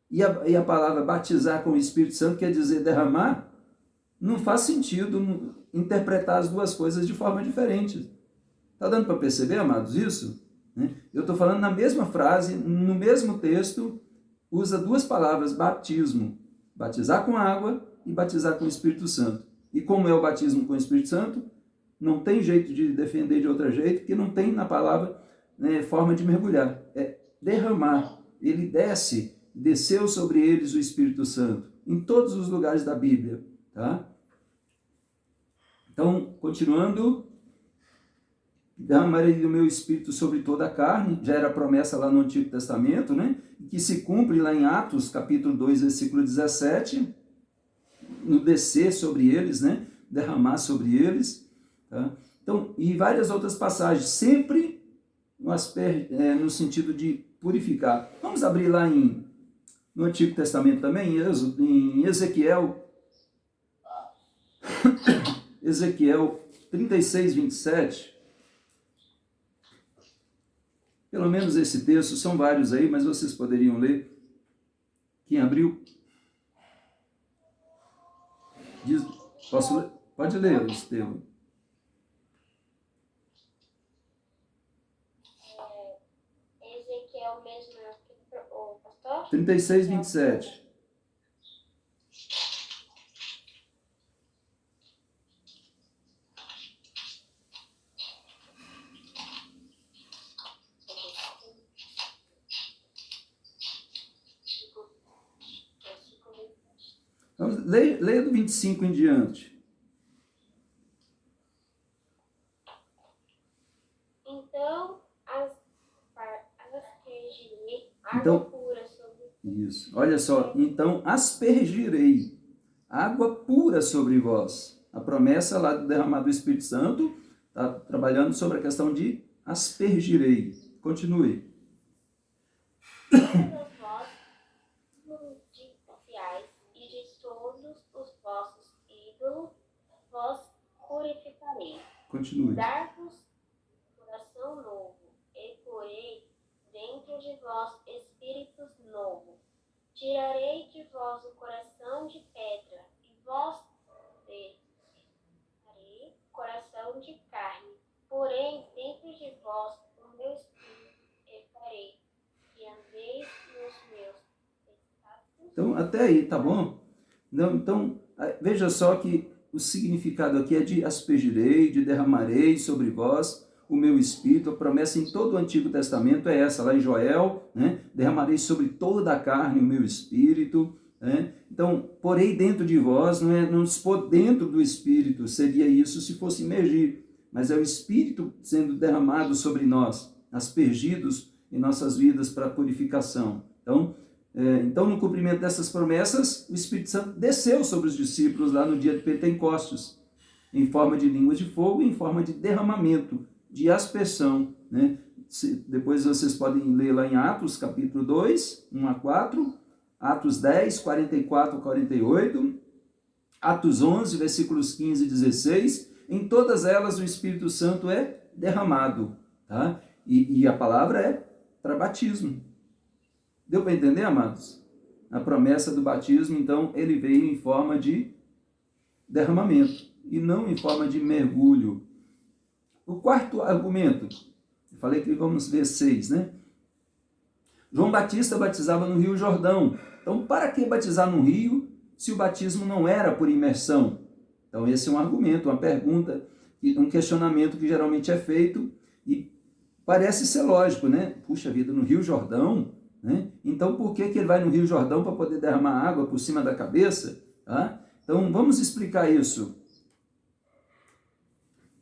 e a palavra batizar com o Espírito Santo quer dizer derramar, não faz sentido interpretar as duas coisas de forma diferente. Está dando para perceber, amados, isso? Eu estou falando na mesma frase, no mesmo texto, usa duas palavras, batismo. Batizar com água e batizar com o Espírito Santo. E como é o batismo com o Espírito Santo? Não tem jeito de defender de outro jeito, porque não tem na palavra forma de mergulhar. É derramar. Ele desceu sobre eles o Espírito Santo, em todos os lugares da Bíblia. Tá? Então, continuando, derramarei do meu Espírito sobre toda a carne, já era promessa lá no Antigo Testamento, né? Que se cumpre lá em Atos, capítulo 2, versículo 17, no descer sobre eles, né? Derramar sobre eles. Tá? Então, e várias outras passagens, sempre no sentido de purificar. Vamos abrir lá no Antigo Testamento também, em Ezequiel, Ezequiel 36, 27. Pelo menos esse texto, são vários aí, mas vocês poderiam ler. Quem abriu? Posso ler? Pode ler, Estevão. Ezequiel mesmo, o 36, 27. Vamos, leia do 25 em diante. Então, aspergirei Então, água pura sobre isso. Olha só. Então, aspergirei água pura sobre vós. A promessa lá do derramar do Espírito Santo está trabalhando sobre a questão de aspergirei. Continue. todos vós, judiciais, e de todos os vossos ídolos, vós purificarei. Continue. Dar-vos coração novo, e porei dentro de vós espíritos novo. Tirarei de vós o coração de pedra, e vós darei coração de carne. Porém, dentro de vós o meu espírito, e farei que andeis nos meus estatutos. Então, até aí, tá bom? Então, veja só que o significado aqui é de aspergirei, de derramarei sobre vós o meu espírito. A promessa em todo o Antigo Testamento é essa, lá em Joel, né? Derramarei sobre toda a carne o meu espírito. Né? Então, porei dentro de vós, não se pôr dentro do espírito, seria isso se fosse imergir, mas é o espírito sendo derramado sobre nós, aspergidos em nossas vidas para purificação. Então, no cumprimento dessas promessas, o Espírito Santo desceu sobre os discípulos lá no dia de Pentecostes, em forma de línguas de fogo e em forma de derramamento, de aspersão. Né? Depois vocês podem ler lá em Atos, capítulo 2, 1 a 4, Atos 10, 44 a 48, Atos 11, versículos 15 e 16. Em todas elas o Espírito Santo é derramado. Tá? E a palavra é para batismo. Deu para entender, amados? A promessa do batismo, então, ele veio em forma de derramamento e não em forma de mergulho. O quarto argumento, eu falei que vamos ver 6, né? João Batista batizava no Rio Jordão. Então, para que batizar no rio se o batismo não era por imersão? Então, esse é um argumento, uma pergunta, um questionamento que geralmente é feito e parece ser lógico, né? Puxa vida, no Rio Jordão, né? Então, por que ele vai no Rio Jordão para poder derramar água por cima da cabeça? Tá? Então, vamos explicar isso.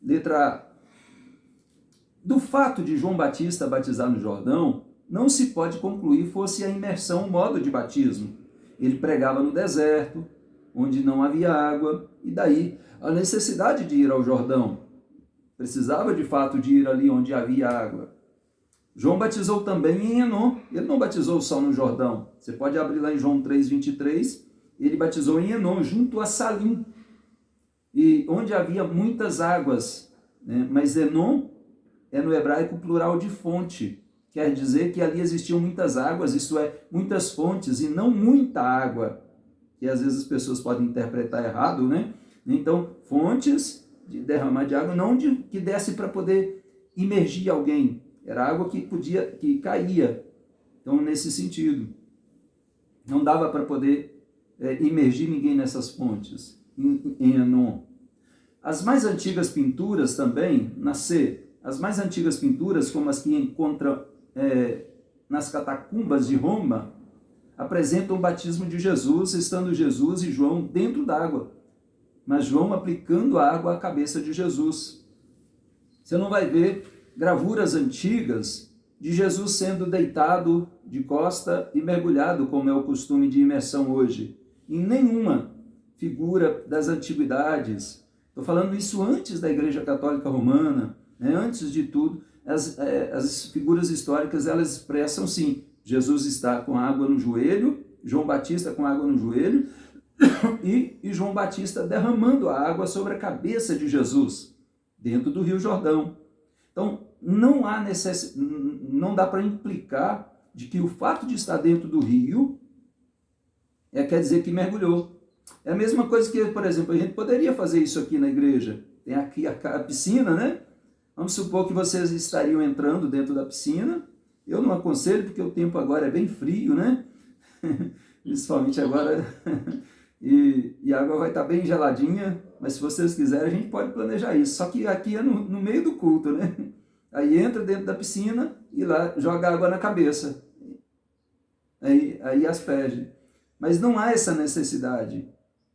Letra A. Do fato de João Batista batizar no Jordão, não se pode concluir fosse a imersão o modo de batismo. Ele pregava no deserto, onde não havia água, e daí a necessidade de ir ao Jordão. Precisava de fato de ir ali onde havia água. João batizou também em Enom. Ele não batizou só no Jordão. Você pode abrir lá em João 3:23. Ele batizou em Enom, junto a Salim, e onde havia muitas águas. Né? Mas Enom é no hebraico plural de fonte. Quer dizer que ali existiam muitas águas, isto é, muitas fontes, e não muita água. Que às vezes as pessoas podem interpretar errado, né? Então, fontes de derramar de água, não de que desse para poder imergir alguém. Era água que caía. Então, nesse sentido, não dava para poder imergir ninguém nessas fontes, em Enom. As mais antigas pinturas também, as mais antigas pinturas, como as que encontram nas catacumbas de Roma, apresentam o batismo de Jesus, estando Jesus e João dentro d'água, mas João aplicando a água à cabeça de Jesus. Você não vai ver gravuras antigas de Jesus sendo deitado de costa e mergulhado, como é o costume de imersão hoje. Em nenhuma figura das antiguidades. Estou falando isso antes da Igreja Católica Romana, né? Antes de tudo, as figuras históricas, elas expressam, sim, Jesus está com água no joelho, João Batista com água no joelho, e João Batista derramando a água sobre a cabeça de Jesus, dentro do Rio Jordão. Então, não dá para implicar de que o fato de estar dentro do rio quer dizer que mergulhou. É a mesma coisa que, por exemplo, a gente poderia fazer isso aqui na igreja. Tem aqui a piscina, né? Vamos supor que vocês estariam entrando dentro da piscina. Eu não aconselho, porque o tempo agora é bem frio, né? Principalmente agora. E a água vai estar bem geladinha, mas se vocês quiserem, a gente pode planejar isso. Só que aqui é no meio do culto, né? Aí entra dentro da piscina e lá joga água na cabeça. Aí asperge. Mas não há essa necessidade,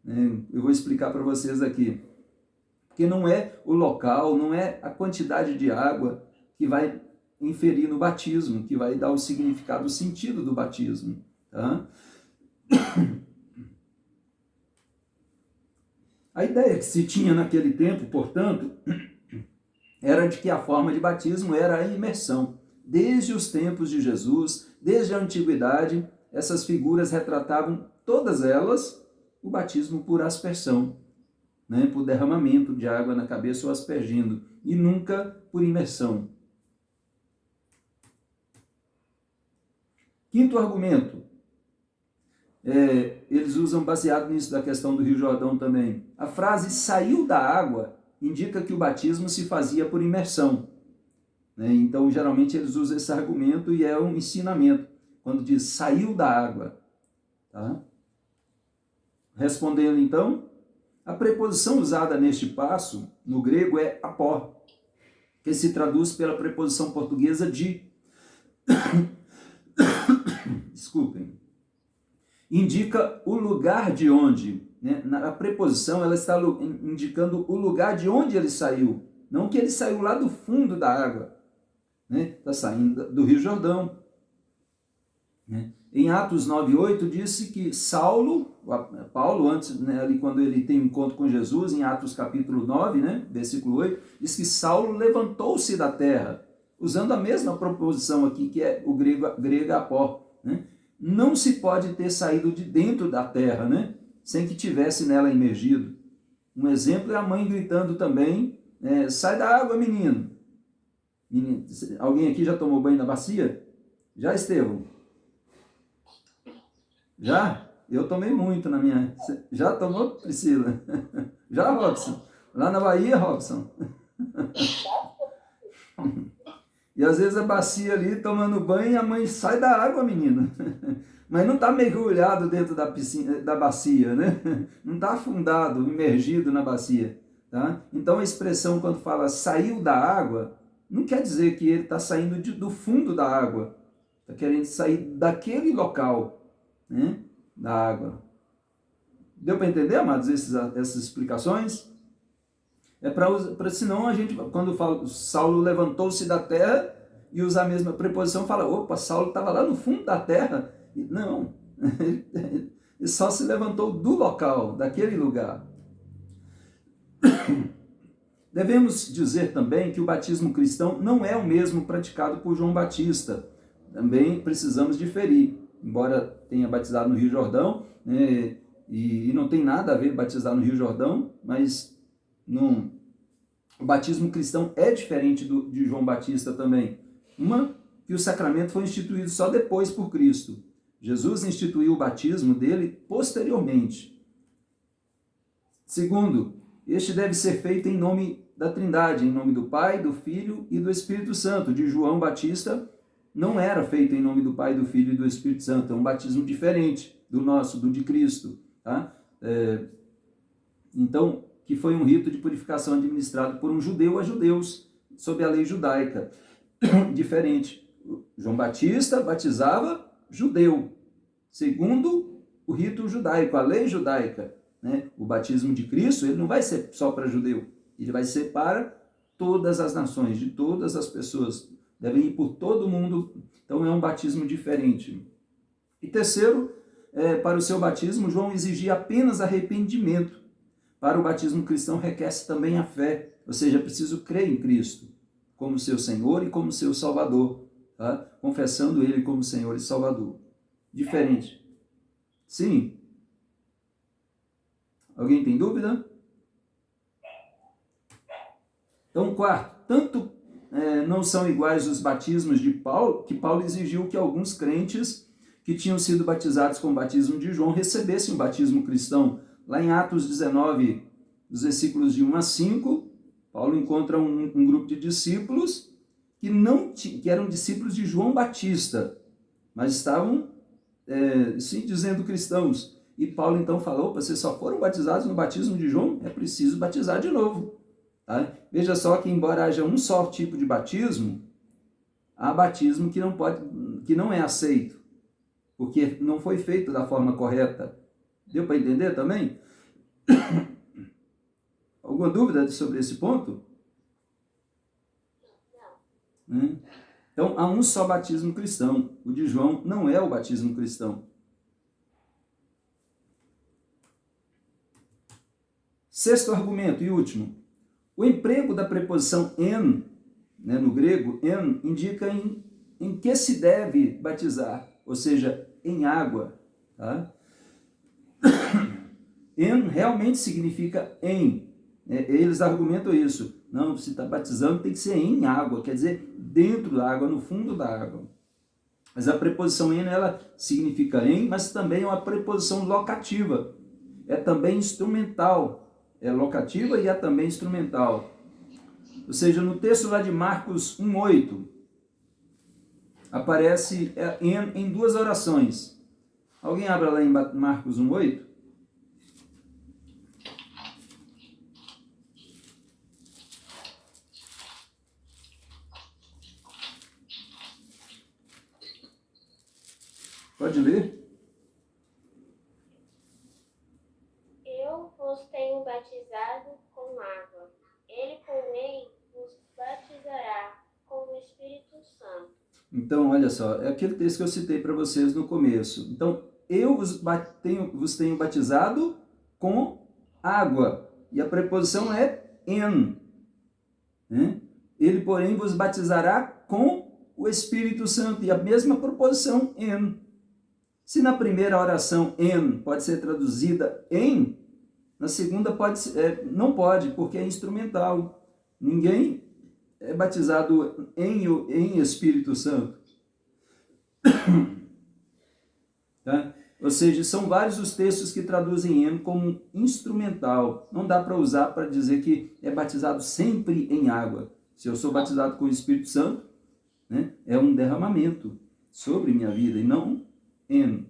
né? Eu vou explicar para vocês aqui. Porque não é o local, não é a quantidade de água que vai inferir no batismo, que vai dar o significado, o sentido do batismo. Tá? A ideia que se tinha naquele tempo, portanto, era de que a forma de batismo era a imersão. Desde os tempos de Jesus, desde a antiguidade, essas figuras retratavam, todas elas, o batismo por aspersão, né? Por derramamento de água na cabeça ou aspergindo, e nunca por imersão. Quinto argumento. Eles usam baseado nisso da questão do Rio Jordão também. A frase saiu da água indica que o batismo se fazia por imersão, né? Então, geralmente, eles usam esse argumento e é um ensinamento, quando diz saiu da água. Tá? Respondendo, então, a preposição usada neste passo, no grego, é apó, que se traduz pela preposição portuguesa de. Desculpem. Indica o lugar de onde, né? A preposição ela está indicando o lugar de onde ele saiu, não que ele saiu lá do fundo da água, né? Está saindo do Rio Jordão, né? Em Atos 9:8 disse que Paulo, antes, né, ali quando ele tem um encontro com Jesus, em Atos capítulo 9, né, versículo 8, diz que Saulo levantou-se da terra, usando a mesma proposição aqui, que é o grego apó, né? Não se pode ter saído de dentro da terra, né, sem que tivesse nela imergido. Um exemplo é a mãe gritando também, sai da água, menino. Alguém aqui já tomou banho na bacia? Já, Estevão? Já? Eu tomei muito na minha... Já tomou, Priscila? Já, Robson? Lá na Bahia, Robson? E às vezes a bacia ali, tomando banho, e a mãe sai da água, menino. Mas não está mergulhado dentro da piscina, da bacia, né? Não está afundado, imergido na bacia. Tá? Então a expressão quando fala saiu da água, não quer dizer que ele está saindo do fundo da água. Está querendo sair daquele local, né, da água. Deu para entender, amados, essas explicações? É para senão a gente, quando fala Saulo levantou-se da terra e usa a mesma preposição, fala, opa, Saulo estava lá no fundo da terra. Não, ele só se levantou do local, daquele lugar. Devemos dizer também que o batismo cristão não é o mesmo praticado por João Batista. Também precisamos diferir. Embora tenha batizado no Rio Jordão, né, e não tem nada a ver batizar no Rio Jordão, mas o batismo cristão é diferente de João Batista também. Que o sacramento foi instituído só depois por Cristo. Jesus instituiu o batismo dele posteriormente. Segundo, este deve ser feito em nome da Trindade, em nome do Pai, do Filho e do Espírito Santo. De João Batista não era feito em nome do Pai, do Filho e do Espírito Santo. É um batismo diferente do nosso, do de Cristo. Tá? Então, que foi um rito de purificação administrado por um judeu a judeus, sob a lei judaica. Diferente. João Batista batizava judeu, segundo o rito judaico, a lei judaica, né? O batismo de Cristo, ele não vai ser só para judeu, ele vai ser para todas as nações, de todas as pessoas, devem ir por todo mundo, então é um batismo diferente. E terceiro, para o seu batismo, João exigia apenas arrependimento. Para o batismo cristão requer-se também a fé, ou seja, é preciso crer em Cristo como seu Senhor e como seu Salvador, tá? Confessando Ele como Senhor e Salvador. Diferente. Sim? Alguém tem dúvida? Então, quarto, tanto não são iguais os batismos de Paulo, que Paulo exigiu que alguns crentes que tinham sido batizados com o batismo de João recebessem o batismo cristão. Lá em Atos 19, dos versículos de 1 a 5, Paulo encontra um grupo de discípulos que eram discípulos de João Batista, mas estavam sim, dizendo cristãos. E Paulo então falou: vocês só foram batizados no batismo de João, é preciso batizar de novo. Tá? Veja só que embora haja um só tipo de batismo, há batismo que não é aceito, porque não foi feito da forma correta. Deu para entender também? Alguma dúvida sobre esse ponto? Não. Então, há um só batismo cristão. O de João não é o batismo cristão. Sexto argumento e último. O emprego da preposição en, no grego, en, indica em que se deve batizar, ou seja, em água. Tá? En realmente significa em. Eles argumentam isso. Não, se está batizando tem que ser em água, quer dizer, dentro da água, no fundo da água. Mas a preposição en, ela significa em, mas também é uma preposição locativa. É também instrumental. É locativa e é também instrumental. Ou seja, no texto lá de Marcos 1:8, aparece em duas orações. Alguém abra lá em Marcos 1:8? Pode ler? Eu vos tenho batizado com água. Ele, porém, vos batizará com o Espírito Santo. Então, olha só, é aquele texto que eu citei para vocês no começo. Então, eu vos tenho batizado com água. E a preposição é en. Né? Ele, porém, vos batizará com o Espírito Santo. E a mesma preposição en. Se na primeira oração en pode ser traduzida em, na segunda não pode, porque é instrumental. Ninguém é batizado em Espírito Santo. Tá? Ou seja, são vários os textos que traduzem en como instrumental. Não dá para usar para dizer que é batizado sempre em água. Se eu sou batizado com o Espírito Santo, né, é um derramamento sobre minha vida e não en.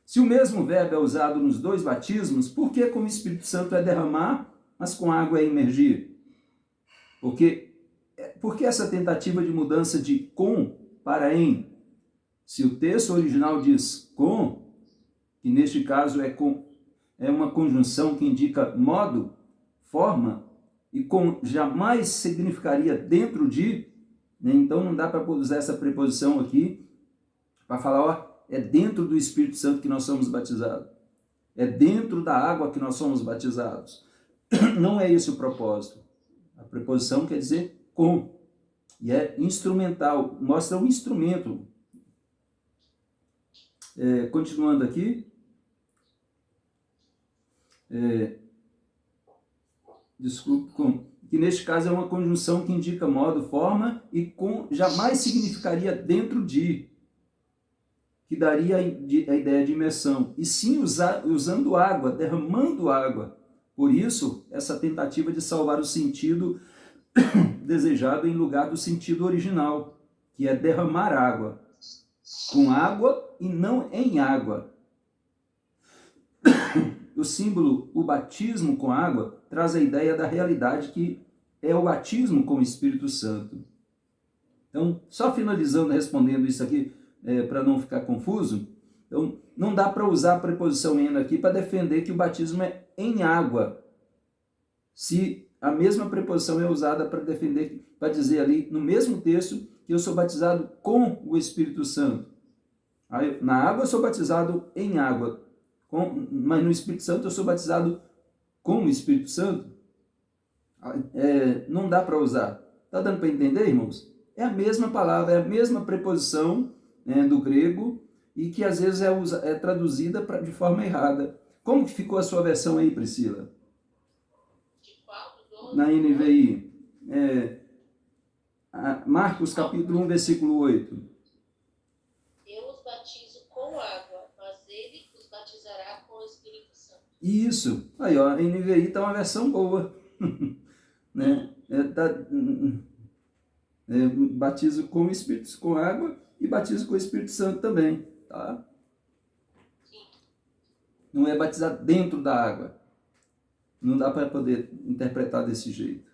Se o mesmo verbo é usado nos dois batismos, por que com o Espírito Santo é derramar, mas com água é imergir? Por que essa tentativa de mudança de com para em? Se o texto original diz com, que neste caso é uma conjunção que indica modo, forma, e com jamais significaria dentro de, né? Então não dá para usar essa preposição aqui para falar, é dentro do Espírito Santo que nós somos batizados. É dentro da água que nós somos batizados. Não é esse o propósito. A preposição quer dizer com. E é instrumental. Mostra um instrumento. Continuando aqui. Que neste caso é uma conjunção que indica modo, forma e com jamais significaria dentro de, que daria a ideia de imersão, e sim usando água, derramando água. Por isso, essa tentativa de salvar o sentido desejado em lugar do sentido original, que é derramar água. Com água e não em água. O símbolo, o batismo com água, traz a ideia da realidade que é o batismo com o Espírito Santo. Então, só finalizando, respondendo isso aqui, para não ficar confuso, então, não dá para usar a preposição en aqui para defender que o batismo é em água, se a mesma preposição é usada para defender, para dizer ali no mesmo texto que eu sou batizado com o Espírito Santo. Aí, na água eu sou batizado em água, mas no Espírito Santo eu sou batizado com o Espírito Santo. Não dá para usar. Está dando para entender, irmãos? É a mesma palavra, é a mesma preposição do grego e que às vezes é traduzida de forma errada. Como que ficou a sua versão aí, Priscila? Na NVI. Marcos capítulo 1, versículo 8. Eu os batizo com água, mas ele os batizará com o Espírito Santo. Isso. Aí, ó, a NVI está uma versão boa. Né? Batizo com o Espírito, com água, e batismo com o Espírito Santo também, tá? Sim. Não é batizar dentro da água. Não dá para poder interpretar desse jeito.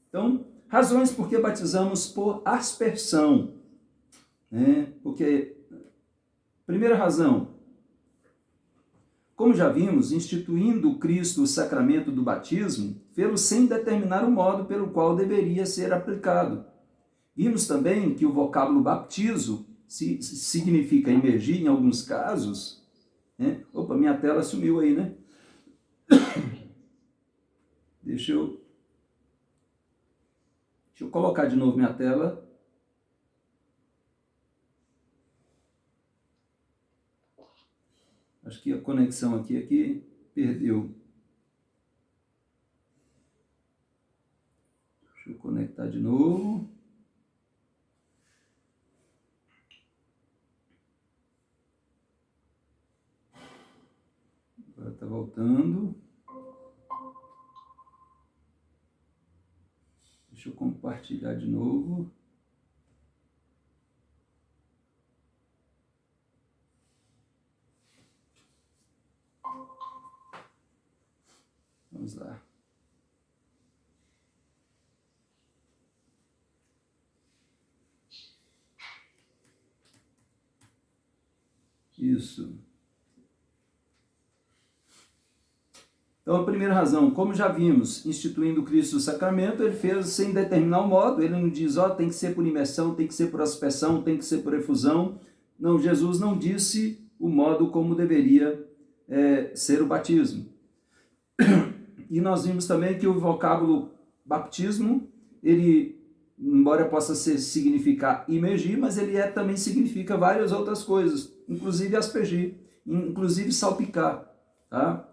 Então, razões por que batizamos por aspersão. Né? Porque, primeira razão, como já vimos, instituindo Cristo o sacramento do batismo, fê-lo sem determinar o modo pelo qual deveria ser aplicado. Vimos também que o vocábulo baptizo significa imergir em alguns casos. Né? Opa, minha tela sumiu aí, né? Deixa eu colocar de novo minha tela. Acho que a conexão aqui perdeu. Deixa eu conectar de novo. Agora está voltando. Deixa eu compartilhar de novo. Vamos lá. Isso. Então, a primeira razão, como já vimos, instituindo Cristo o sacramento, ele fez sem determinar o modo. Ele não diz, tem que ser por imersão, tem que ser por aspersão, tem que ser por efusão. Não, Jesus não disse o modo como deveria ser o batismo. E nós vimos também que o vocábulo baptismo, ele, embora possa significar imergir, mas ele também significa várias outras coisas, inclusive aspergir, inclusive salpicar, tá?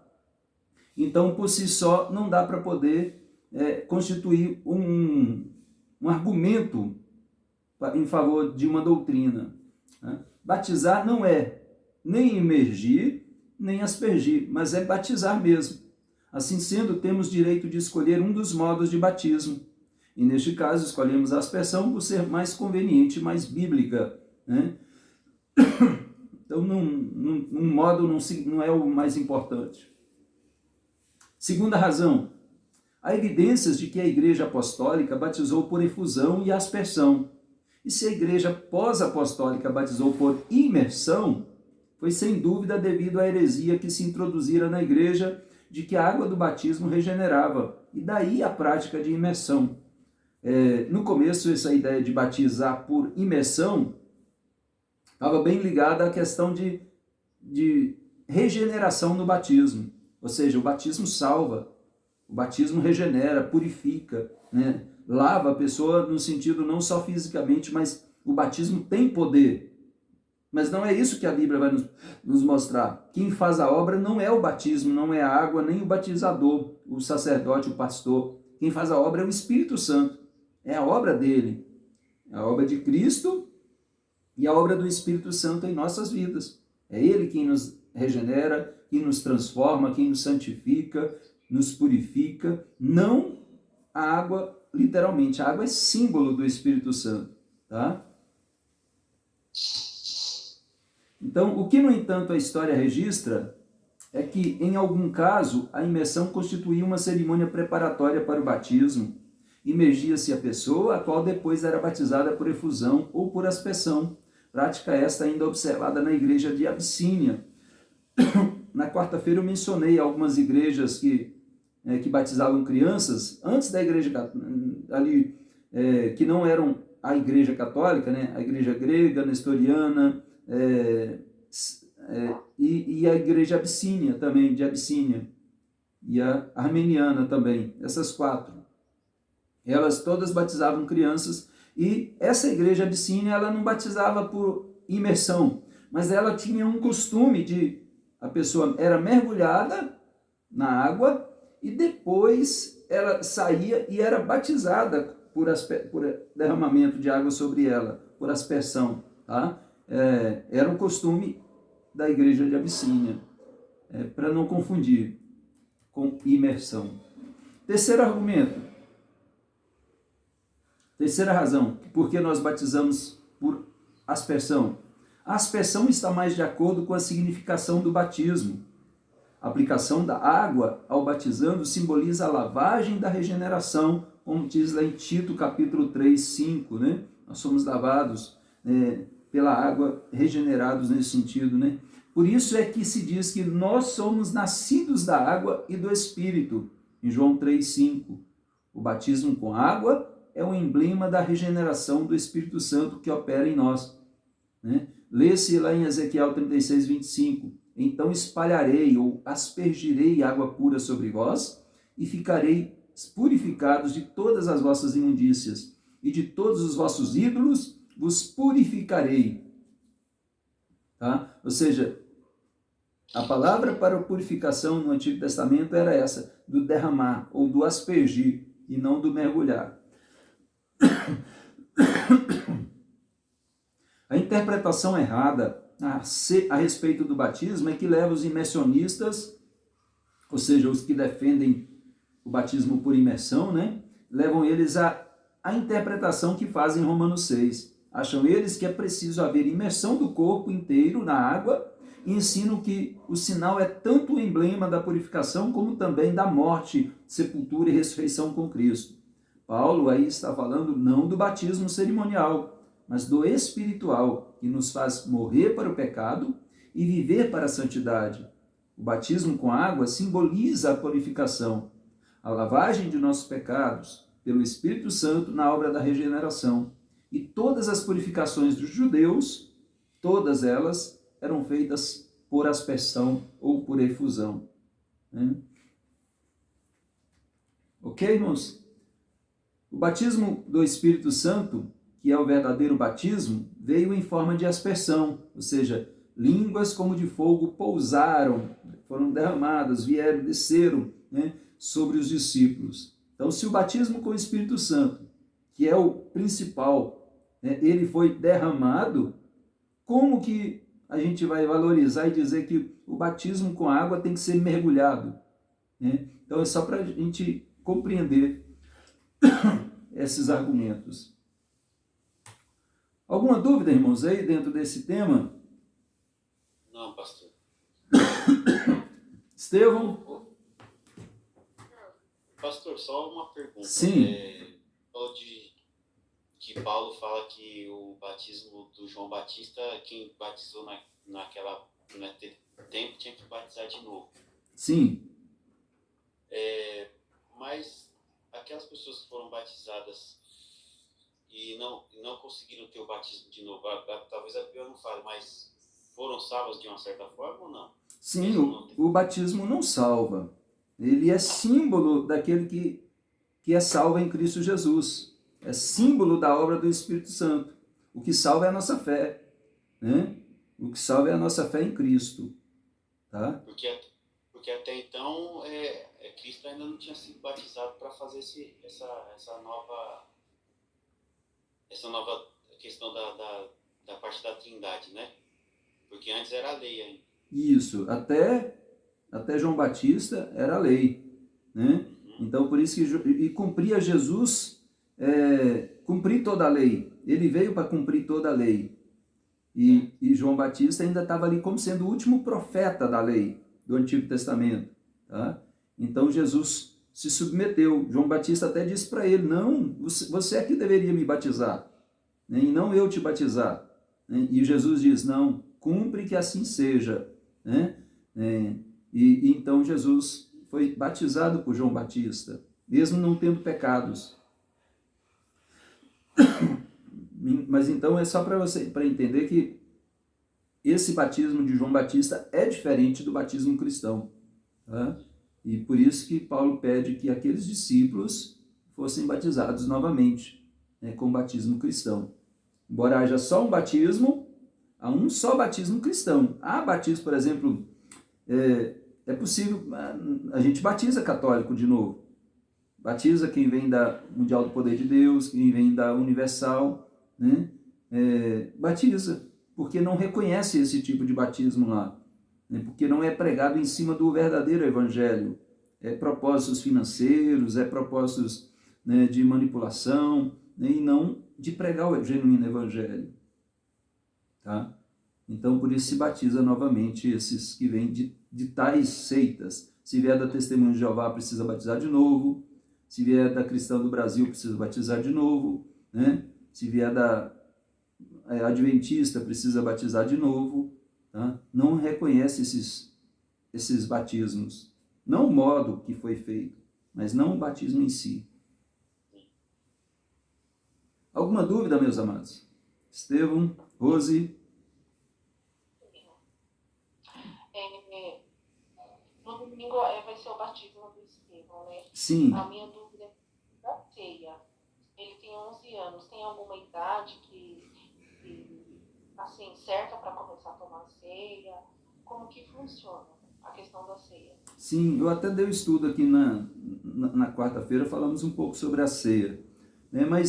Então, por si só, não dá para poder constituir um argumento em favor de uma doutrina. Né? Batizar não é nem imergir, nem aspergir, mas é batizar mesmo. Assim sendo, temos direito de escolher um dos modos de batismo. E neste caso, escolhemos a aspersão por ser mais conveniente, mais bíblica. Né? Então, um modo não é o mais importante. Segunda razão, há evidências de que a Igreja Apostólica batizou por efusão e aspersão. E se a Igreja pós-apostólica batizou por imersão, foi sem dúvida devido à heresia que se introduzira na Igreja de que a água do batismo regenerava, e daí a prática de imersão. No começo, essa ideia de batizar por imersão estava bem ligada à questão de regeneração no batismo. Ou seja, o batismo salva, o batismo regenera, purifica, né? Lava a pessoa no sentido não só fisicamente, mas o batismo tem poder. Mas não é isso que a Bíblia vai nos mostrar. Quem faz a obra não é o batismo, não é a água, nem o batizador, o sacerdote, o pastor. Quem faz a obra é o Espírito Santo. É a obra dele. É a obra de Cristo e a obra do Espírito Santo em nossas vidas. É ele quem nos regenera, quem nos transforma, quem nos santifica, nos purifica. Não a água, literalmente. A água é símbolo do Espírito Santo. Tá? Então, o que, no entanto, a história registra é que, em algum caso, a imersão constituía uma cerimônia preparatória para o batismo. Imergia-se a pessoa, a qual depois era batizada por efusão ou por aspersão. Prática esta ainda observada na igreja de Abissínia. Na quarta-feira eu mencionei algumas igrejas que batizavam crianças, antes da igreja ali, que não eram a igreja católica, né? A igreja grega, nestoriana, e a igreja abissínia também, de Abissínia, e a armeniana também, essas quatro. Elas todas batizavam crianças, e essa igreja abissínia, ela não batizava por imersão, mas ela tinha um costume de, a pessoa era mergulhada na água, e depois ela saía e era batizada por derramamento de água sobre ela, por aspersão, tá? Era um costume da igreja de Abissínia, para não confundir com imersão. Terceiro argumento. Terceira razão, por que nós batizamos por aspersão? A aspersão está mais de acordo com a significação do batismo. A aplicação da água ao batizando simboliza a lavagem da regeneração, como diz lá em Tito, capítulo 3, 5, né? Nós somos lavados pela água, regenerados nesse sentido, né? Por isso é que se diz que nós somos nascidos da água e do Espírito, em João 3, 5. O batismo com água é um emblema da regeneração do Espírito Santo que opera em nós, né? Lê-se lá em Ezequiel 36, 25. Então espalharei ou aspergirei água pura sobre vós e ficarei purificados de todas as vossas imundícias e de todos os vossos ídolos vos purificarei. Tá? Ou seja, a palavra para purificação no Antigo Testamento era essa, do derramar ou do aspergir e não do mergulhar. A interpretação errada a respeito do batismo é que leva os imersionistas, ou seja, os que defendem o batismo por imersão, né, levam eles à interpretação que fazem em Romanos 6. Acham eles que é preciso haver imersão do corpo inteiro na água e ensinam que o sinal é tanto o emblema da purificação como também da morte, sepultura e ressurreição com Cristo. Paulo aí está falando não do batismo cerimonial, mas do espiritual, que nos faz morrer para o pecado e viver para a santidade. O batismo com água simboliza a purificação, a lavagem de nossos pecados pelo Espírito Santo na obra da regeneração. E todas as purificações dos judeus, todas elas eram feitas por aspersão ou por efusão. Né? Ok, irmãos? O batismo do Espírito Santo, que é o verdadeiro batismo, veio em forma de aspersão, ou seja, línguas como de fogo pousaram, foram derramadas, vieram, desceram, né, sobre os discípulos. Então, se o batismo com o Espírito Santo, que é o principal, né, ele foi derramado, como que a gente vai valorizar e dizer que o batismo com água tem que ser mergulhado? Né? Então, é só para a gente compreender esses argumentos. Alguma dúvida, irmãos, aí dentro desse tema? Não, pastor. Estevão? Pastor, só uma pergunta. Sim. Que Paulo fala que o batismo do João Batista, quem batizou naquele tempo tinha que batizar de novo. Sim. Mas aquelas pessoas que foram batizadas e não conseguiram ter o batismo de novo, talvez a Bíblia não fale, mas foram salvas de uma certa forma ou não? Sim, o batismo não salva. Ele é símbolo daquele que é salvo em Cristo Jesus. É símbolo da obra do Espírito Santo. O que salva é a nossa fé, né? O que salva é a nossa fé em Cristo. Tá? Porque até então Cristo ainda não tinha sido batizado para fazer essa nova questão da parte da Trindade, né? Porque antes era a lei ainda. Isso, até João Batista era a lei, né? Então, por isso que cumpria Jesus, cumprir toda a lei. Ele veio para cumprir toda a lei. E João Batista ainda estava ali como sendo o último profeta da lei do Antigo Testamento. Tá? Então, Jesus se submeteu. João Batista até disse para ele, não, você é que deveria me batizar, né? E não eu te batizar. Né? E Jesus diz, não, cumpre que assim seja. Né? E então Jesus foi batizado por João Batista, mesmo não tendo pecados. Mas então é só para entender que esse batismo de João Batista é diferente do batismo cristão. Tá? E por isso que Paulo pede que aqueles discípulos fossem batizados novamente, né, com o batismo cristão. Embora haja só um batismo, há um só batismo cristão. Há batismo, por exemplo, é possível, a gente batiza católico de novo. Batiza quem vem da Mundial do Poder de Deus, quem vem da Universal, né? Batiza, porque não reconhece esse tipo de batismo lá, né? Porque não é pregado em cima do verdadeiro evangelho. É propósitos financeiros, propósitos, né, de manipulação, né, e não de pregar o genuíno evangelho. Tá? Então, por isso se batiza novamente esses que vêm de tais seitas. Se vier da Testemunho de Jeová, precisa batizar de novo. Se vier da Cristã do Brasil, precisa batizar de novo. Né? Se vier da Adventista, precisa batizar de novo. Tá? Não reconhece esses batismos. Não o modo que foi feito, mas não o batismo em si. Alguma dúvida, meus amados? Estevão, Rose? No domingo vai ser o batismo do Estevão, né? Sim. A minha dúvida é da ceia. Ele tem 11 anos. Tem alguma idade que assim, certa para começar a tomar ceia? Como que funciona a questão da ceia? Sim, eu até dei um estudo aqui na quarta-feira, falamos um pouco sobre a ceia, né? Mas